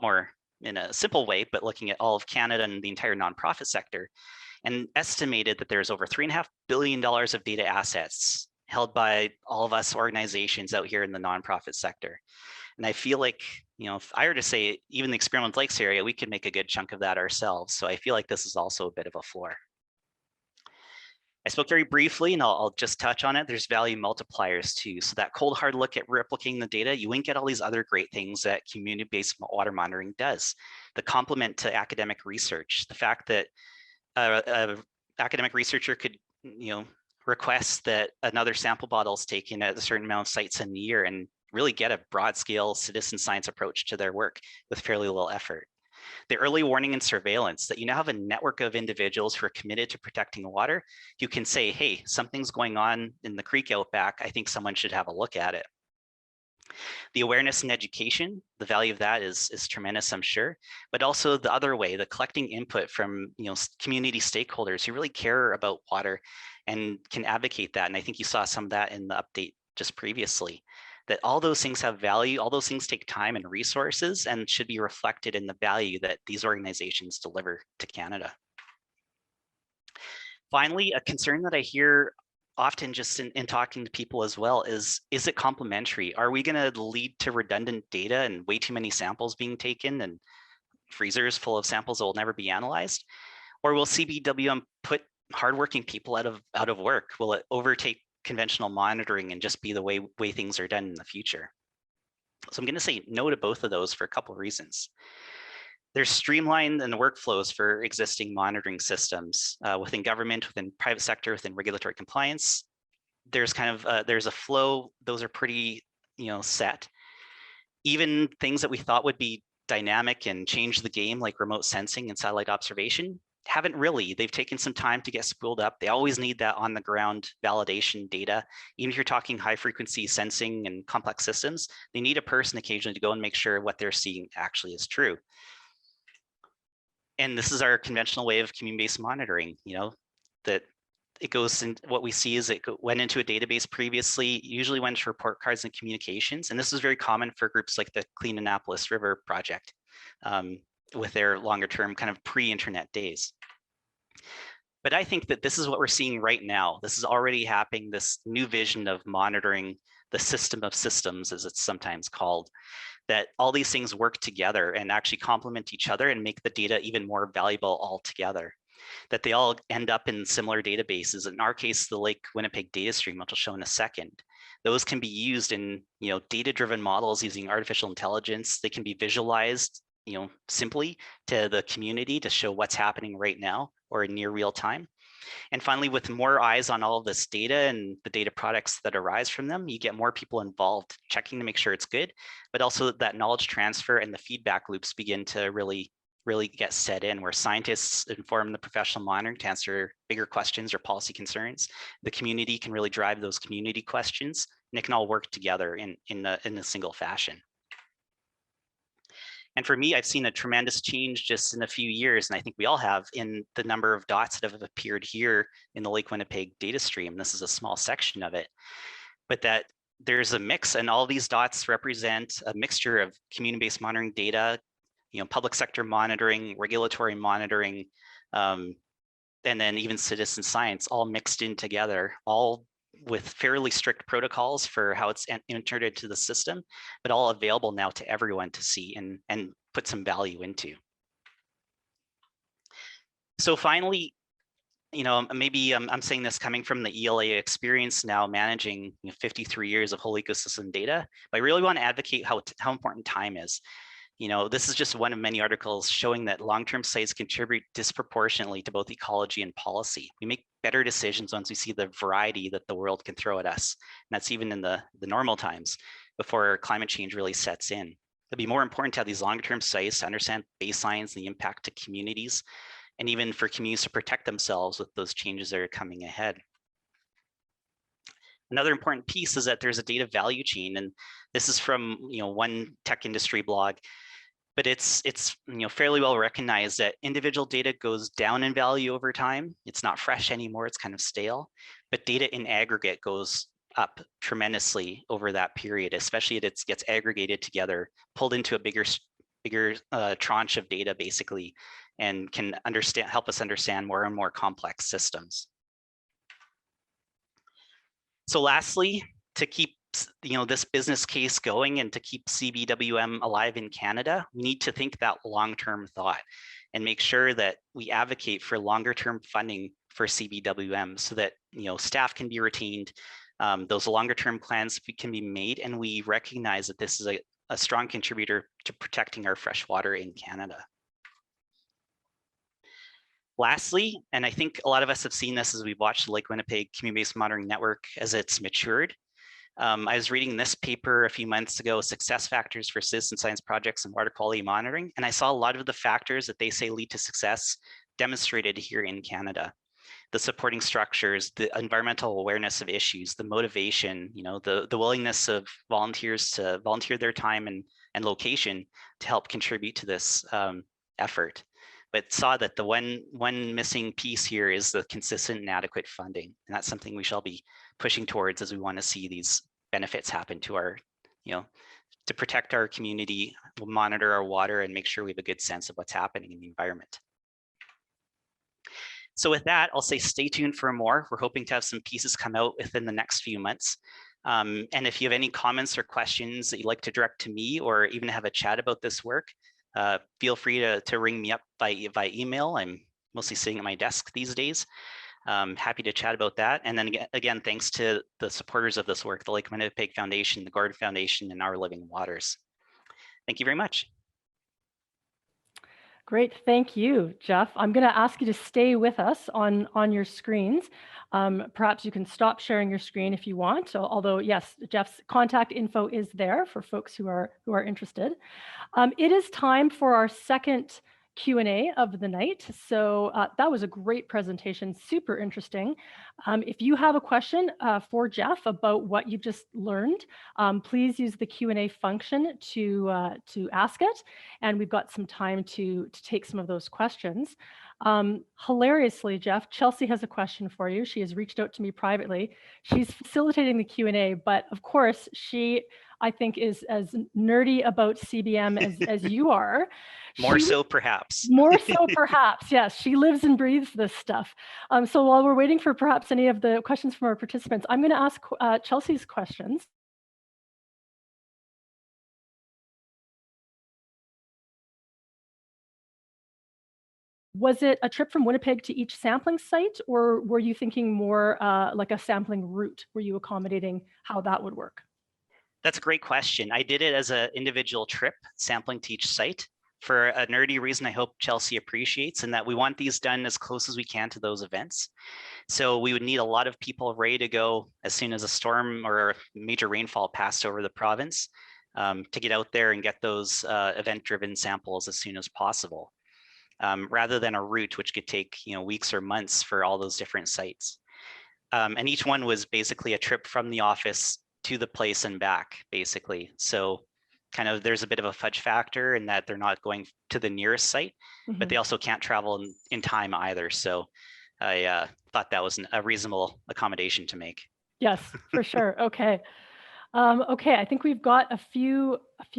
more in a simple way, but looking at all of Canada and the entire nonprofit sector, and estimated that there's over $3.5 billion of data assets held by all of us organizations out here in the nonprofit sector. And I feel like, if I were to say even the Experimental Lakes area, we could make a good chunk of that ourselves. So I feel like this is also a bit of a floor. I spoke very briefly, and I'll just touch on it. There's value multipliers too. So that cold hard look at replicating the data, you won't get all these other great things that community-based water monitoring does. The complement to academic research, the fact that an academic researcher could, request that another sample bottle is taken at a certain amount of sites in a year and really get a broad scale citizen science approach to their work with fairly little effort. The early warning and surveillance, that you now have a network of individuals who are committed to protecting water. You can say, hey, something's going on in the creek out back. I think someone should have a look at it. The awareness and education, the value of that is tremendous, I'm sure, but also the other way, the collecting input from community stakeholders who really care about water and can advocate that. And I think you saw some of that in the update just previously, that all those things have value, all those things take time and resources and should be reflected in the value that these organizations deliver to Canada. Finally, a concern that I hear often just in talking to people as well is it complementary? Are we going to lead to redundant data and way too many samples being taken and freezers full of samples that will never be analyzed? Or will CBWM put hardworking people out of work? Will it overtake conventional monitoring and just be the way things are done in the future? So I'm going to say no to both of those for a couple of reasons. There's streamlined in the workflows for existing monitoring systems within government, within private sector, within regulatory compliance. There's kind of there's a flow. Those are pretty set. Even things that we thought would be dynamic and change the game, like remote sensing and satellite observation, haven't really. They've taken some time to get spooled up. They always need that on the ground validation data. Even if you're talking high frequency sensing and complex systems, they need a person occasionally to go and make sure what they're seeing actually is true. And this is our conventional way of community-based monitoring, that it goes in, what we see is it went into a database previously, usually went to report cards and communications. And this is very common for groups like the Clean Annapolis River Project with their longer term kind of pre-internet days. But I think that this is what we're seeing right now. This is already happening, this new vision of monitoring the system of systems, as it's sometimes called, that all these things work together and actually complement each other and make the data even more valuable altogether. That they all end up in similar databases. In our case, the Lake Winnipeg data stream, which I'll show in a second. Those can be used in data-driven models using artificial intelligence. They can be visualized simply to the community to show what's happening right now or in near real time. And finally, with more eyes on all of this data and the data products that arise from them, you get more people involved, checking to make sure it's good, but also that knowledge transfer and the feedback loops begin to really get set in, where scientists inform the professional monitoring to answer bigger questions or policy concerns. The community can really drive those community questions, and it can all work together in a single fashion. And for me, I've seen a tremendous change just in a few years, and I think we all have, in the number of dots that have appeared here in the Lake Winnipeg data stream. This is a small section of it, but that there's a mix, and all these dots represent a mixture of community-based monitoring data, public sector monitoring, regulatory monitoring, and then even citizen science, all mixed in together, all with fairly strict protocols for how it's entered into the system, but all available now to everyone to see and put some value into. So finally, maybe I'm saying this coming from the ELA experience now, managing 53 years of whole ecosystem data, but I really want to advocate how important time is. This is just one of many articles showing that long-term sites contribute disproportionately to both ecology and policy. We make better decisions once we see the variety that the world can throw at us. And that's even in the normal times before climate change really sets in. It'd be more important to have these longer-term sites to understand baselines and the impact to communities, and even for communities to protect themselves with those changes that are coming ahead. Another important piece is that there's a data value chain, and this is from one tech industry blog. But it's fairly well recognized that individual data goes down in value over time. It's not fresh anymore, it's kind of stale. But data in aggregate goes up tremendously over that period, especially if it gets aggregated together, pulled into a bigger tranche of data basically, and can help us understand more and more complex systems. So lastly, to keep this business case going and to keep CBWM alive in Canada, we need to think that long-term thought and make sure that we advocate for longer-term funding for CBWM so that staff can be retained, those longer-term plans can be made, and we recognize that this is a strong contributor to protecting our fresh water in Canada. Lastly, and I think a lot of us have seen this as we've watched the Lake Winnipeg Community-Based Monitoring Network as it's matured. I was reading this paper a few months ago, Success Factors for Citizen Science Projects and Water Quality Monitoring, and I saw a lot of the factors that they say lead to success demonstrated here in Canada. The supporting structures, the environmental awareness of issues, the motivation, the willingness of volunteers to volunteer their time and location to help contribute to this effort. But saw that the one missing piece here is the consistent and adequate funding. And that's something we shall be pushing towards as we want to see these benefits happen to our, to protect our community, we'll monitor our water and make sure we have a good sense of what's happening in the environment. So with that, I'll say stay tuned for more. We're hoping to have some pieces come out within the next few months. And if you have any comments or questions that you'd like to direct to me or even have a chat about this work, feel free to ring me up by email. I'm mostly sitting at my desk these days. Happy to chat about that. And then again, thanks to the supporters of this work, the Lake Winnipeg Foundation, the Gordon Foundation, and Our Living Waters. Thank you very much. Great, thank you, Geoff. I'm going to ask you to stay with us on your screens. Perhaps you can stop sharing your screen if you want, although yes, Geoff's contact info is there for folks who are interested. It is time for our second Q&A of the night. So that was a great presentation, super interesting. If you have a question for Geoff about what you've just learned, please use the Q&A function to ask it. And we've got some time to take some of those questions. Hilariously, Geoff, Chelsea has a question for you. She has reached out to me privately. She's facilitating the Q&A, but of course, she, I think, is as nerdy about CBM as you are. More so, perhaps. More so, perhaps, yes. She lives and breathes this stuff. So while we're waiting for perhaps any of the questions from our participants, I'm going to ask Chelsea's questions. Was it a trip from Winnipeg to each sampling site, or were you thinking more like a sampling route? Were you accommodating how that would work? That's a great question. I did it as an individual trip, sampling to each site, for a nerdy reason I hope Chelsea appreciates, and that we want these done as close as we can to those events. So we would need a lot of people ready to go as soon as a storm or major rainfall passed over the province to get out there and get those event-driven samples as soon as possible, rather than a route which could take weeks or months for all those different sites. And each one was basically a trip from the office to the place and back, basically. So kind of there's a bit of a fudge factor in that they're not going to the nearest site, but they also can't travel in time either. So I thought that was a reasonable accommodation to make. Yes, for sure. Okay. Okay, I think we've got a few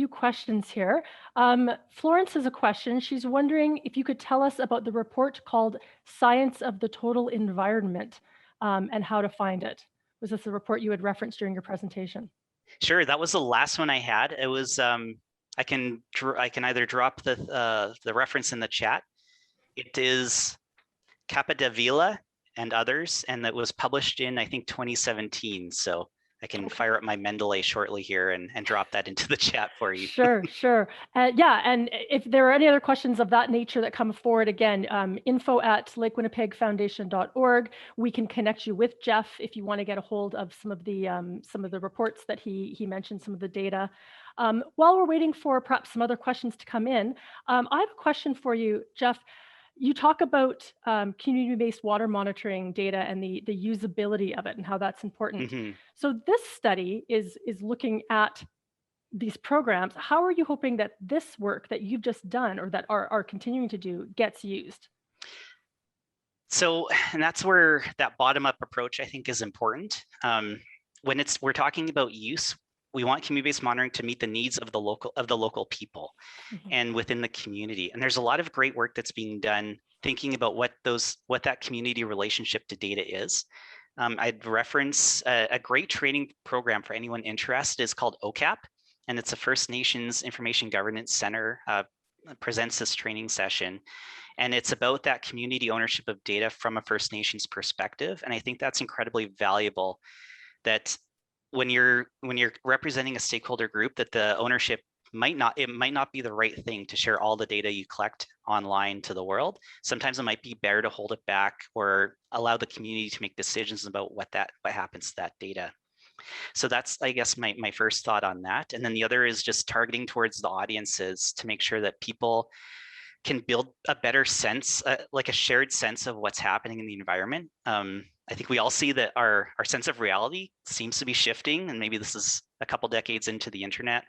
questions here. Florence has a question. She's wondering if you could tell us about the report called Science of the Total Environment and how to find it. Was this a report you had referenced during your presentation? Sure, that was the last one I had. It was I can either drop the reference in the chat. It is Capdevila and others, and it was published in, I think, 2017. So I can fire up my Mendeley shortly here and drop that into the chat for you. Sure. Yeah, and if there are any other questions of that nature that come forward, again, info@lakewinnipegfoundation.org. We can connect you with Geoff if you want to get a hold of some of the reports that he mentioned, some of the data. While we're waiting for perhaps some other questions to come in, I have a question for you, Geoff. You talk about community-based water monitoring data and the usability of it and how that's important. So this study is looking at these programs. How are you hoping that this work that you've just done or that are continuing to do gets used? So, and that's where that bottom-up approach, I think, is important. When we're talking about use, we want community-based monitoring to meet the needs of the local people and within the community. And there's a lot of great work that's being done thinking about what that community relationship to data is. I'd reference a great training program for anyone interested. Is called OCAP, and it's a First Nations Information Governance Center presents this training session. And it's about that community ownership of data from a First Nations perspective. And I think that's incredibly valuable, that when you're representing a stakeholder group, that the ownership might not be the right thing to share all the data you collect online to the world. Sometimes it might be better to hold it back or allow the community to make decisions about what happens to that data. So that's, I guess, my first thought on that. And then the other is just targeting towards the audiences to make sure that people can build a better sense, like a shared sense of what's happening in the environment. I think we all see that our sense of reality seems to be shifting, and maybe this is a couple decades into the internet,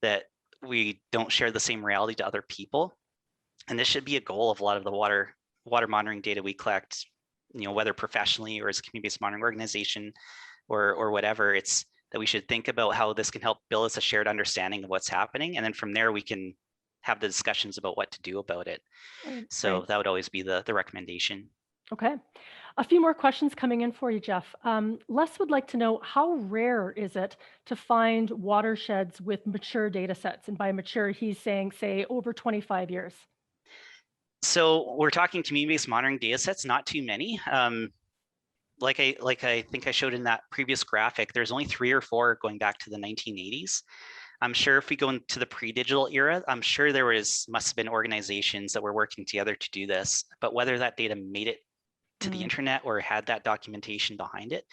that we don't share the same reality to other people. And this should be a goal of a lot of the water monitoring data we collect, whether professionally or as a community-based monitoring organization or whatever. It's that we should think about how this can help build us a shared understanding of what's happening. And then from there, we can have the discussions about what to do about it. So that would always be the recommendation. Okay. A few more questions coming in for you, Geoff. Les would like to know, how rare is it to find watersheds with mature data sets? And by mature, he's saying, say, over 25 years. So we're talking community-based monitoring data sets, not too many. Like I think I showed in that previous graphic, there's only 3 or 4 going back to the 1980s. I'm sure if we go into the pre-digital era, I'm sure there must have been organizations that were working together to do this, but whether that data made it to the internet or had that documentation behind it,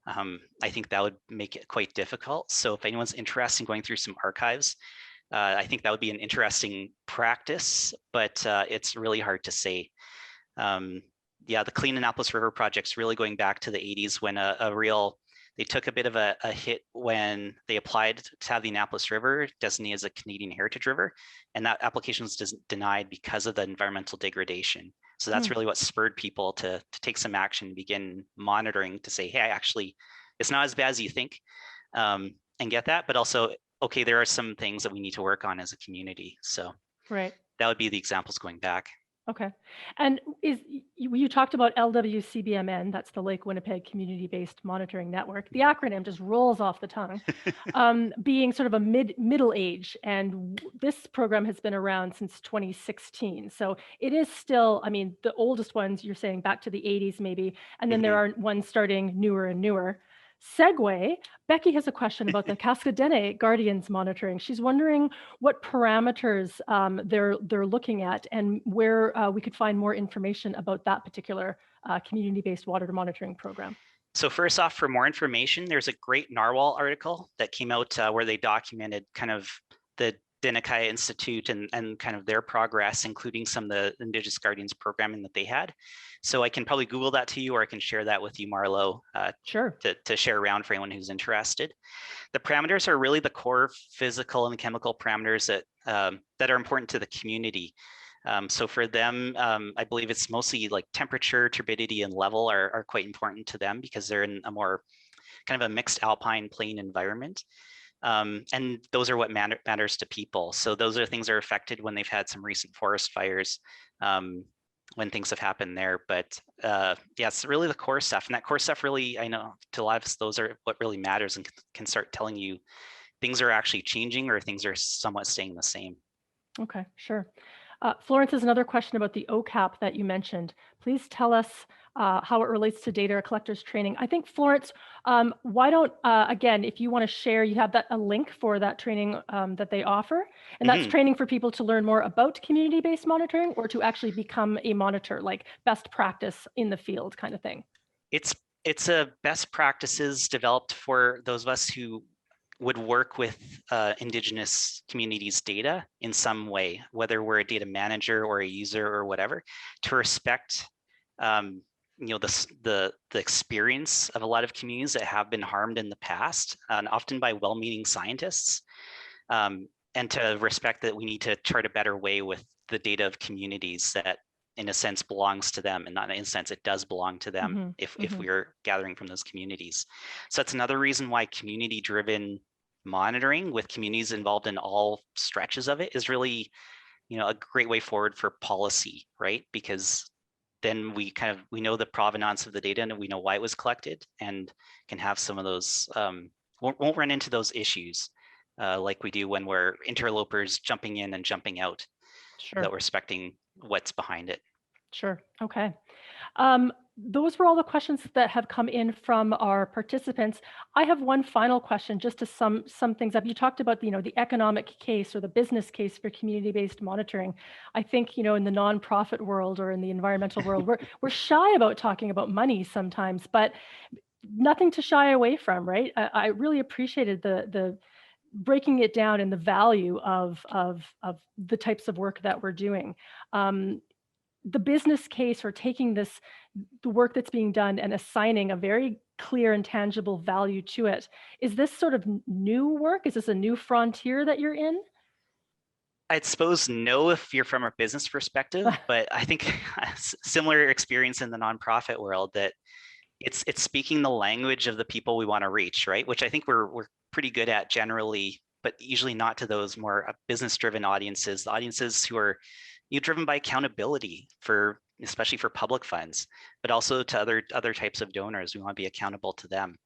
I think that would make it quite difficult. So if anyone's interested in going through some archives, I think that would be an interesting practice, but it's really hard to say. Yeah, the Clean Annapolis River project's really going back to the 80s when they took a bit of a hit when they applied to have the Annapolis River designated as a Canadian Heritage River, and that application was denied because of the environmental degradation. So that's really what spurred people to take some action and begin monitoring to say, hey, actually, it's not as bad as you think, and get that, but also, okay, there are some things that we need to work on as a community. So that would be the examples going back. Okay. And you talked about LWCBMN, that's the Lake Winnipeg Community-Based Monitoring Network. The acronym just rolls off the tongue, being sort of a middle age. And this program has been around since 2016. So it is still, I mean, the oldest ones you're saying back to the 80s maybe, and then there are ones starting newer and newer. Segue, Becky has a question about the Cascadene Guardians monitoring. She's wondering what parameters they're looking at and where we could find more information about that particular community-based water monitoring program. So first off, for more information, there's a great Narwhal article that came out where they documented kind of the Denikai Institute and kind of their progress, including some of the Indigenous Guardians programming that they had. So I can probably Google that to you, or I can share that with you, Marlo, sure, to share around for anyone who's interested. The parameters are really the core physical and chemical parameters that are important to the community. So for them, I believe it's mostly like temperature, turbidity, and level are quite important to them because they're in a more kind of a mixed alpine plain environment. And those are what matters to people. So those are things that are affected when they've had some recent forest fires, when things have happened there. But yeah, it's really the core stuff. And that core stuff really, I know to a lot of us, those are what really matters and can start telling you things are actually changing or things are somewhat staying the same. Okay, sure. Florence has another question about the OCAP that you mentioned. Please tell us how it relates to data collectors training. I think, Florence, why don't, again, if you want to share, you have a link for that training that they offer, and that's training for people to learn more about community-based monitoring or to actually become a monitor, like best practice in the field kind of thing. It's a best practices developed for those of us who would work with Indigenous communities' data in some way, whether we're a data manager or a user or whatever, to respect the experience of a lot of communities that have been harmed in the past, and often by well-meaning scientists, and to respect that we need to chart a better way with the data of communities that in a sense belongs to them, and not in a sense it does belong to them if we're gathering from those communities. So that's another reason why community-driven monitoring with communities involved in all stretches of it is really, a great way forward for policy, right? Because then we know the provenance of the data and we know why it was collected and can have some of those, won't run into those issues like we do when we're interlopers jumping in and jumping out, that we're respecting what's behind it. Sure, okay. Those were all the questions that have come in from our participants. I have one final question just to sum things up. You talked about the economic case or the business case for community-based monitoring. I think in the nonprofit world or in the environmental world, we're shy about talking about money sometimes, but nothing to shy away from, right? I really appreciated the breaking it down and the value of the types of work that we're doing. The business case for taking the work that's being done and assigning a very clear and tangible value to it. Is this sort of new work? Is this a new frontier that you're in? I'd suppose no if you're from a business perspective, but I think similar experience in the nonprofit world that it's speaking the language of the people we want to reach, right? Which I think we're pretty good at generally, but usually not to those more business-driven audiences, the audiences who are driven by accountability especially for public funds, but also to other types of donors. We want to be accountable to them.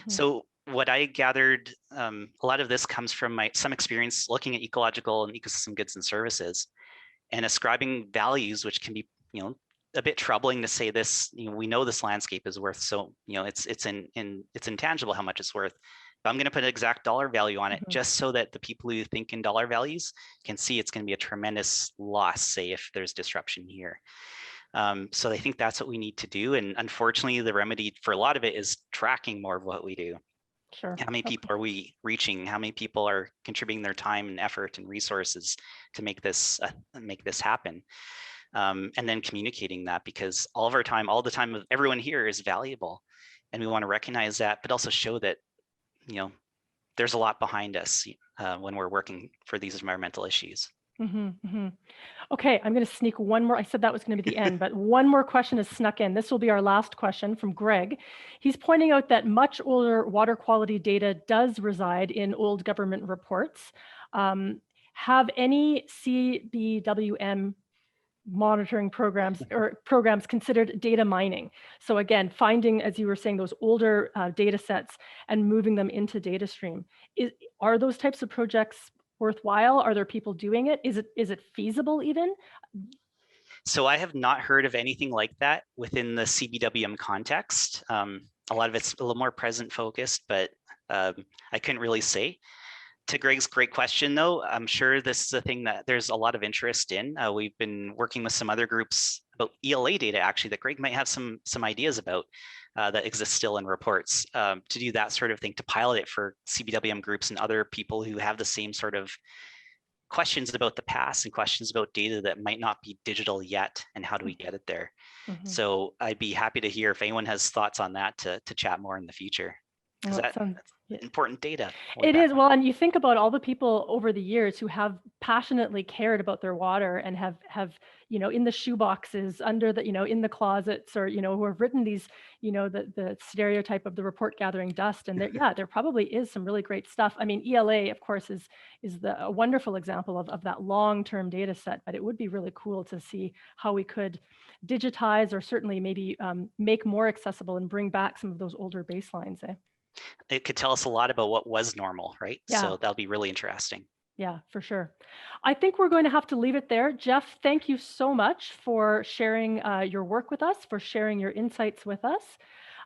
So what I gathered, a lot of this comes from some experience looking at ecological and ecosystem goods and services. and ascribing values, which can be, a bit troubling to say this, we know this landscape is worth, so, it's intangible how much it's worth. But I'm going to put an exact dollar value on it just so that the people who think in dollar values can see it's going to be a tremendous loss, say, if there's disruption here. So I think that's what we need to do. And unfortunately, the remedy for a lot of it is tracking more of what we do. Sure. How many people are we reaching? How many people are contributing their time and effort and resources to make this happen? And then communicating that, because all of our time, all the time of everyone here is valuable, and we want to recognize that, but also show that there's a lot behind us when we're working for these environmental issues. Okay, I'm going to sneak one more. I said that was going to be the end, but one more question is snuck in. This will be our last question from Greg. He's pointing out that much older water quality data does reside in old government reports. Have any CBWM monitoring programs or programs considered data mining? So again, finding, as you were saying, those older data sets and moving them into data stream. Are those types of projects worthwhile? Are there people doing it? Is it feasible even? So I have not heard of anything like that within the CBWM context. A lot of it's a little more present focused, but I couldn't really say. To Greg's great question, though, I'm sure this is a thing that there's a lot of interest in. We've been working with some other groups about ELA data, actually, that Greg might have some ideas about that exist still in reports, to do that sort of thing, to pilot it for CBWM groups and other people who have the same sort of questions about the past and questions about data that might not be digital yet, and how do we get it there? So I'd be happy to hear if anyone has thoughts on that to chat more in the future, because that's important data. It is. Well, and you think about all the people over the years who have passionately cared about their water and have in the shoe boxes, under the, in the closets, or, who have written these, the stereotype of the report gathering dust. And there probably is some really great stuff. I mean, ELA, of course, is a wonderful example of that long-term data set, but it would be really cool to see how we could digitize, or certainly maybe make more accessible and bring back some of those older baselines. It could tell us a lot about what was normal, right? Yeah. So that'll be really interesting. Yeah, for sure. I think we're going to have to leave it there. Geoff, thank you so much for sharing your work with us, for sharing your insights with us.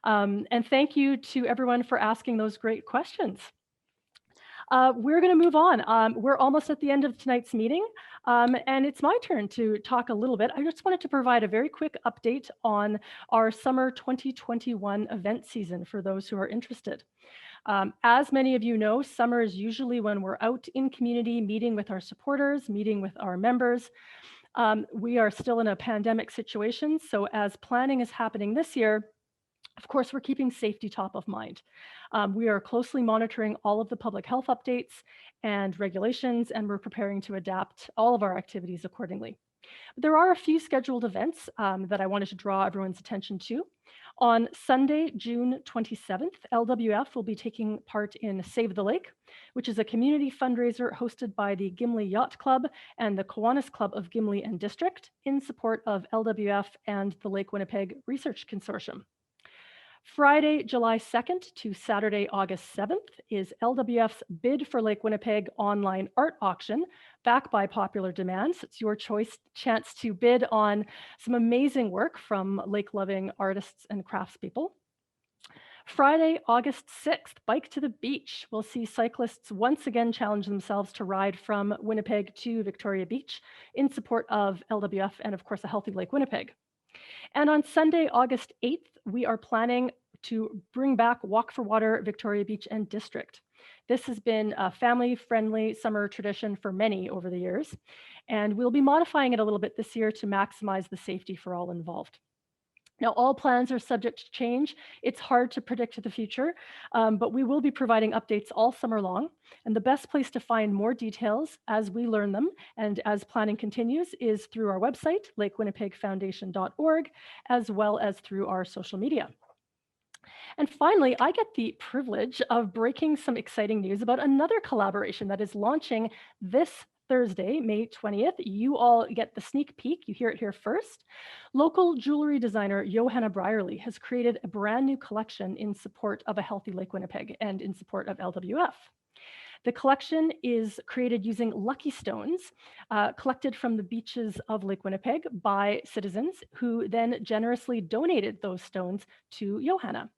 And thank you to everyone for asking those great questions. We're going to move on. We're almost at the end of tonight's meeting, and it's my turn to talk a little bit. I just wanted to provide a very quick update on our summer 2021 event season for those who are interested. As many of you know, summer is usually when we're out in community, meeting with our supporters, meeting with our members. We are still in a pandemic situation, so as planning is happening this year, of course, we're keeping safety top of mind. We are closely monitoring all of the public health updates and regulations, and we're preparing to adapt all of our activities accordingly. There are a few scheduled events that I wanted to draw everyone's attention to. On Sunday, June 27th, LWF will be taking part in Save the Lake, which is a community fundraiser hosted by the Gimli Yacht Club and the Kiwanis Club of Gimli and District in support of LWF and the Lake Winnipeg Research Consortium. Friday, July 2nd to Saturday, August 7th is LWF's Bid for Lake Winnipeg online art auction, back by popular demand. So it's your chance to bid on some amazing work from lake-loving artists and craftspeople. Friday, August 6th, Bike to the Beach. We'll see cyclists once again challenge themselves to ride from Winnipeg to Victoria Beach in support of LWF and, of course, a healthy Lake Winnipeg. And on Sunday, August 8th, we are planning to bring back Walk for Water, Victoria Beach and District. This has been a family-friendly summer tradition for many over the years, and we'll be modifying it a little bit this year to maximize the safety for all involved. Now, all plans are subject to change. It's hard to predict the future, but we will be providing updates all summer long. And the best place to find more details as we learn them and as planning continues is through our website, lakewinnipegfoundation.org, as well as through our social media. And finally, I get the privilege of breaking some exciting news about another collaboration that is launching this Thursday, May 20th. You all get the sneak peek. You hear it here first. Local jewelry designer Johanna Brierly has created a brand new collection in support of a healthy Lake Winnipeg and in support of LWF. The collection is created using lucky stones collected from the beaches of Lake Winnipeg by citizens who then generously donated those stones to Johanna.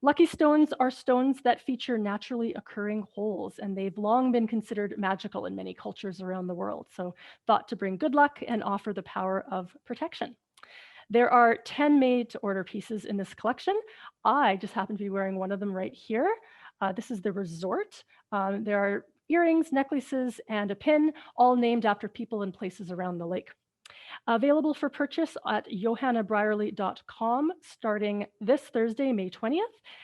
Lucky stones are stones that feature naturally occurring holes, and they've long been considered magical in many cultures around the world, so thought to bring good luck and offer the power of protection. There are 10 made-to-order pieces in this collection. I just happen to be wearing one of them right here. This is the resort. There are earrings, necklaces, and a pin, all named after people and places around the lake. Available for purchase at johannabrierly.com starting this Thursday, May 20th,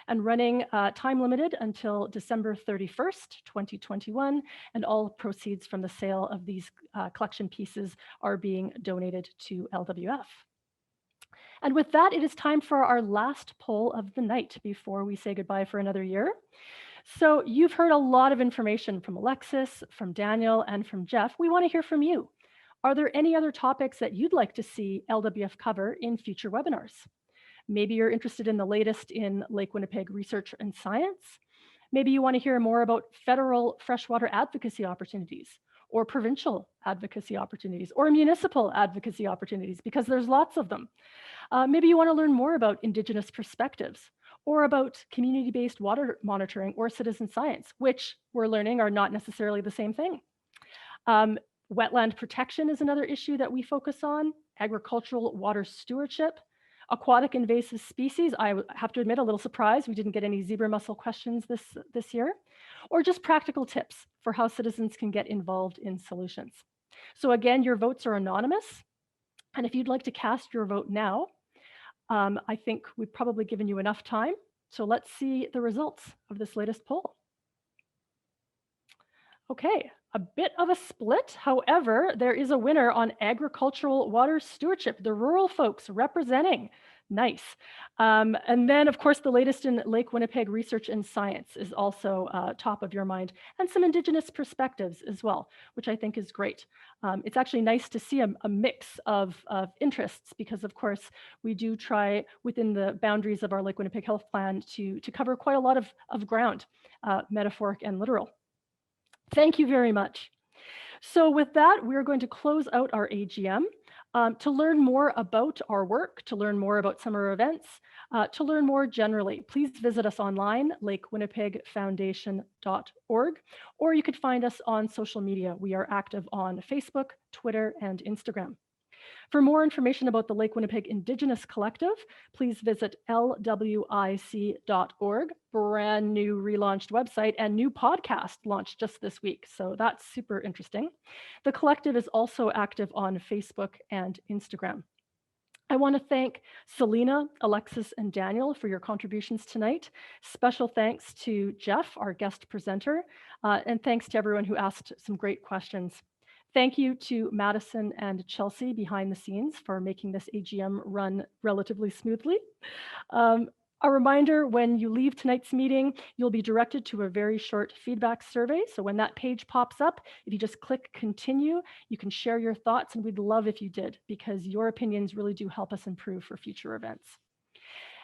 and running time limited until December 31st, 2021. And all proceeds from the sale of these collection pieces are being donated to LWF. And with that, it is time for our last poll of the night before we say goodbye for another year. So you've heard a lot of information from Alexis, from Daniel, and from Geoff. We want to hear from you. Are there any other topics that you'd like to see LWF cover in future webinars? Maybe you're interested in the latest in Lake Winnipeg research and science. Maybe you want to hear more about federal freshwater advocacy opportunities, or provincial advocacy opportunities, or municipal advocacy opportunities, because there's lots of them. Maybe you want to learn more about Indigenous perspectives, or about community-based water monitoring or citizen science, which we're learning are not necessarily the same thing. Wetland protection is another issue that we focus on, agricultural water stewardship, aquatic invasive species. I have to admit, a little surprised we didn't get any zebra mussel questions this year, or just practical tips for how citizens can get involved in solutions. So again, your votes are anonymous. And if you'd like to cast your vote now, I think we've probably given you enough time. So let's see the results of this latest poll. Okay, a bit of a split. However, there is a winner on agricultural water stewardship, the rural folks representing. Nice. And then, of course, the latest in Lake Winnipeg research and science is also top of your mind, and some Indigenous perspectives as well, which I think is great. It's actually nice to see a mix of interests, because, of course, we do try within the boundaries of our Lake Winnipeg Health Plan to cover quite a lot of ground, metaphoric and literal. Thank you very much. So with that, we're going to close out our AGM. To learn more about our work, to learn more about summer events, to learn more generally, please visit us online, lakewinnipegfoundation.org, or you could find us on social media. We are active on Facebook, Twitter, and Instagram. For more information about the Lake Winnipeg Indigenous Collective, please visit lwic.org, brand new relaunched website and new podcast launched just this week. So that's super interesting. The collective is also active on Facebook and Instagram. I want to thank Selena, Alexis, and Daniel for your contributions tonight. Special thanks to Geoff, our guest presenter, and thanks to everyone who asked some great questions. Thank you to Madison and Chelsea behind the scenes for making this AGM run relatively smoothly. A reminder, when you leave tonight's meeting, you'll be directed to a very short feedback survey. So when that page pops up, if you just click continue, you can share your thoughts, and we'd love if you did, because your opinions really do help us improve for future events.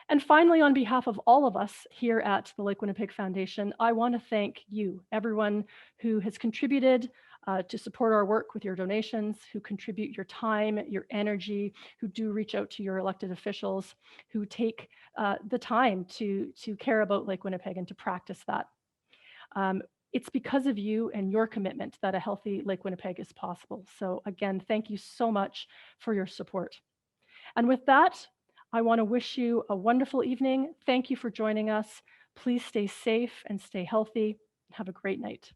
And finally, on behalf of all of us here at the Lake Winnipeg Foundation, I want to thank you, everyone who has contributed to support our work with your donations, who contribute your time, your energy, who do reach out to your elected officials, who take the time to care about Lake Winnipeg and to practice that. It's because of you and your commitment that a healthy Lake Winnipeg is possible. So again, thank you so much for your support. And with that, I want to wish you a wonderful evening. Thank you for joining us. Please stay safe and stay healthy. Have a great night.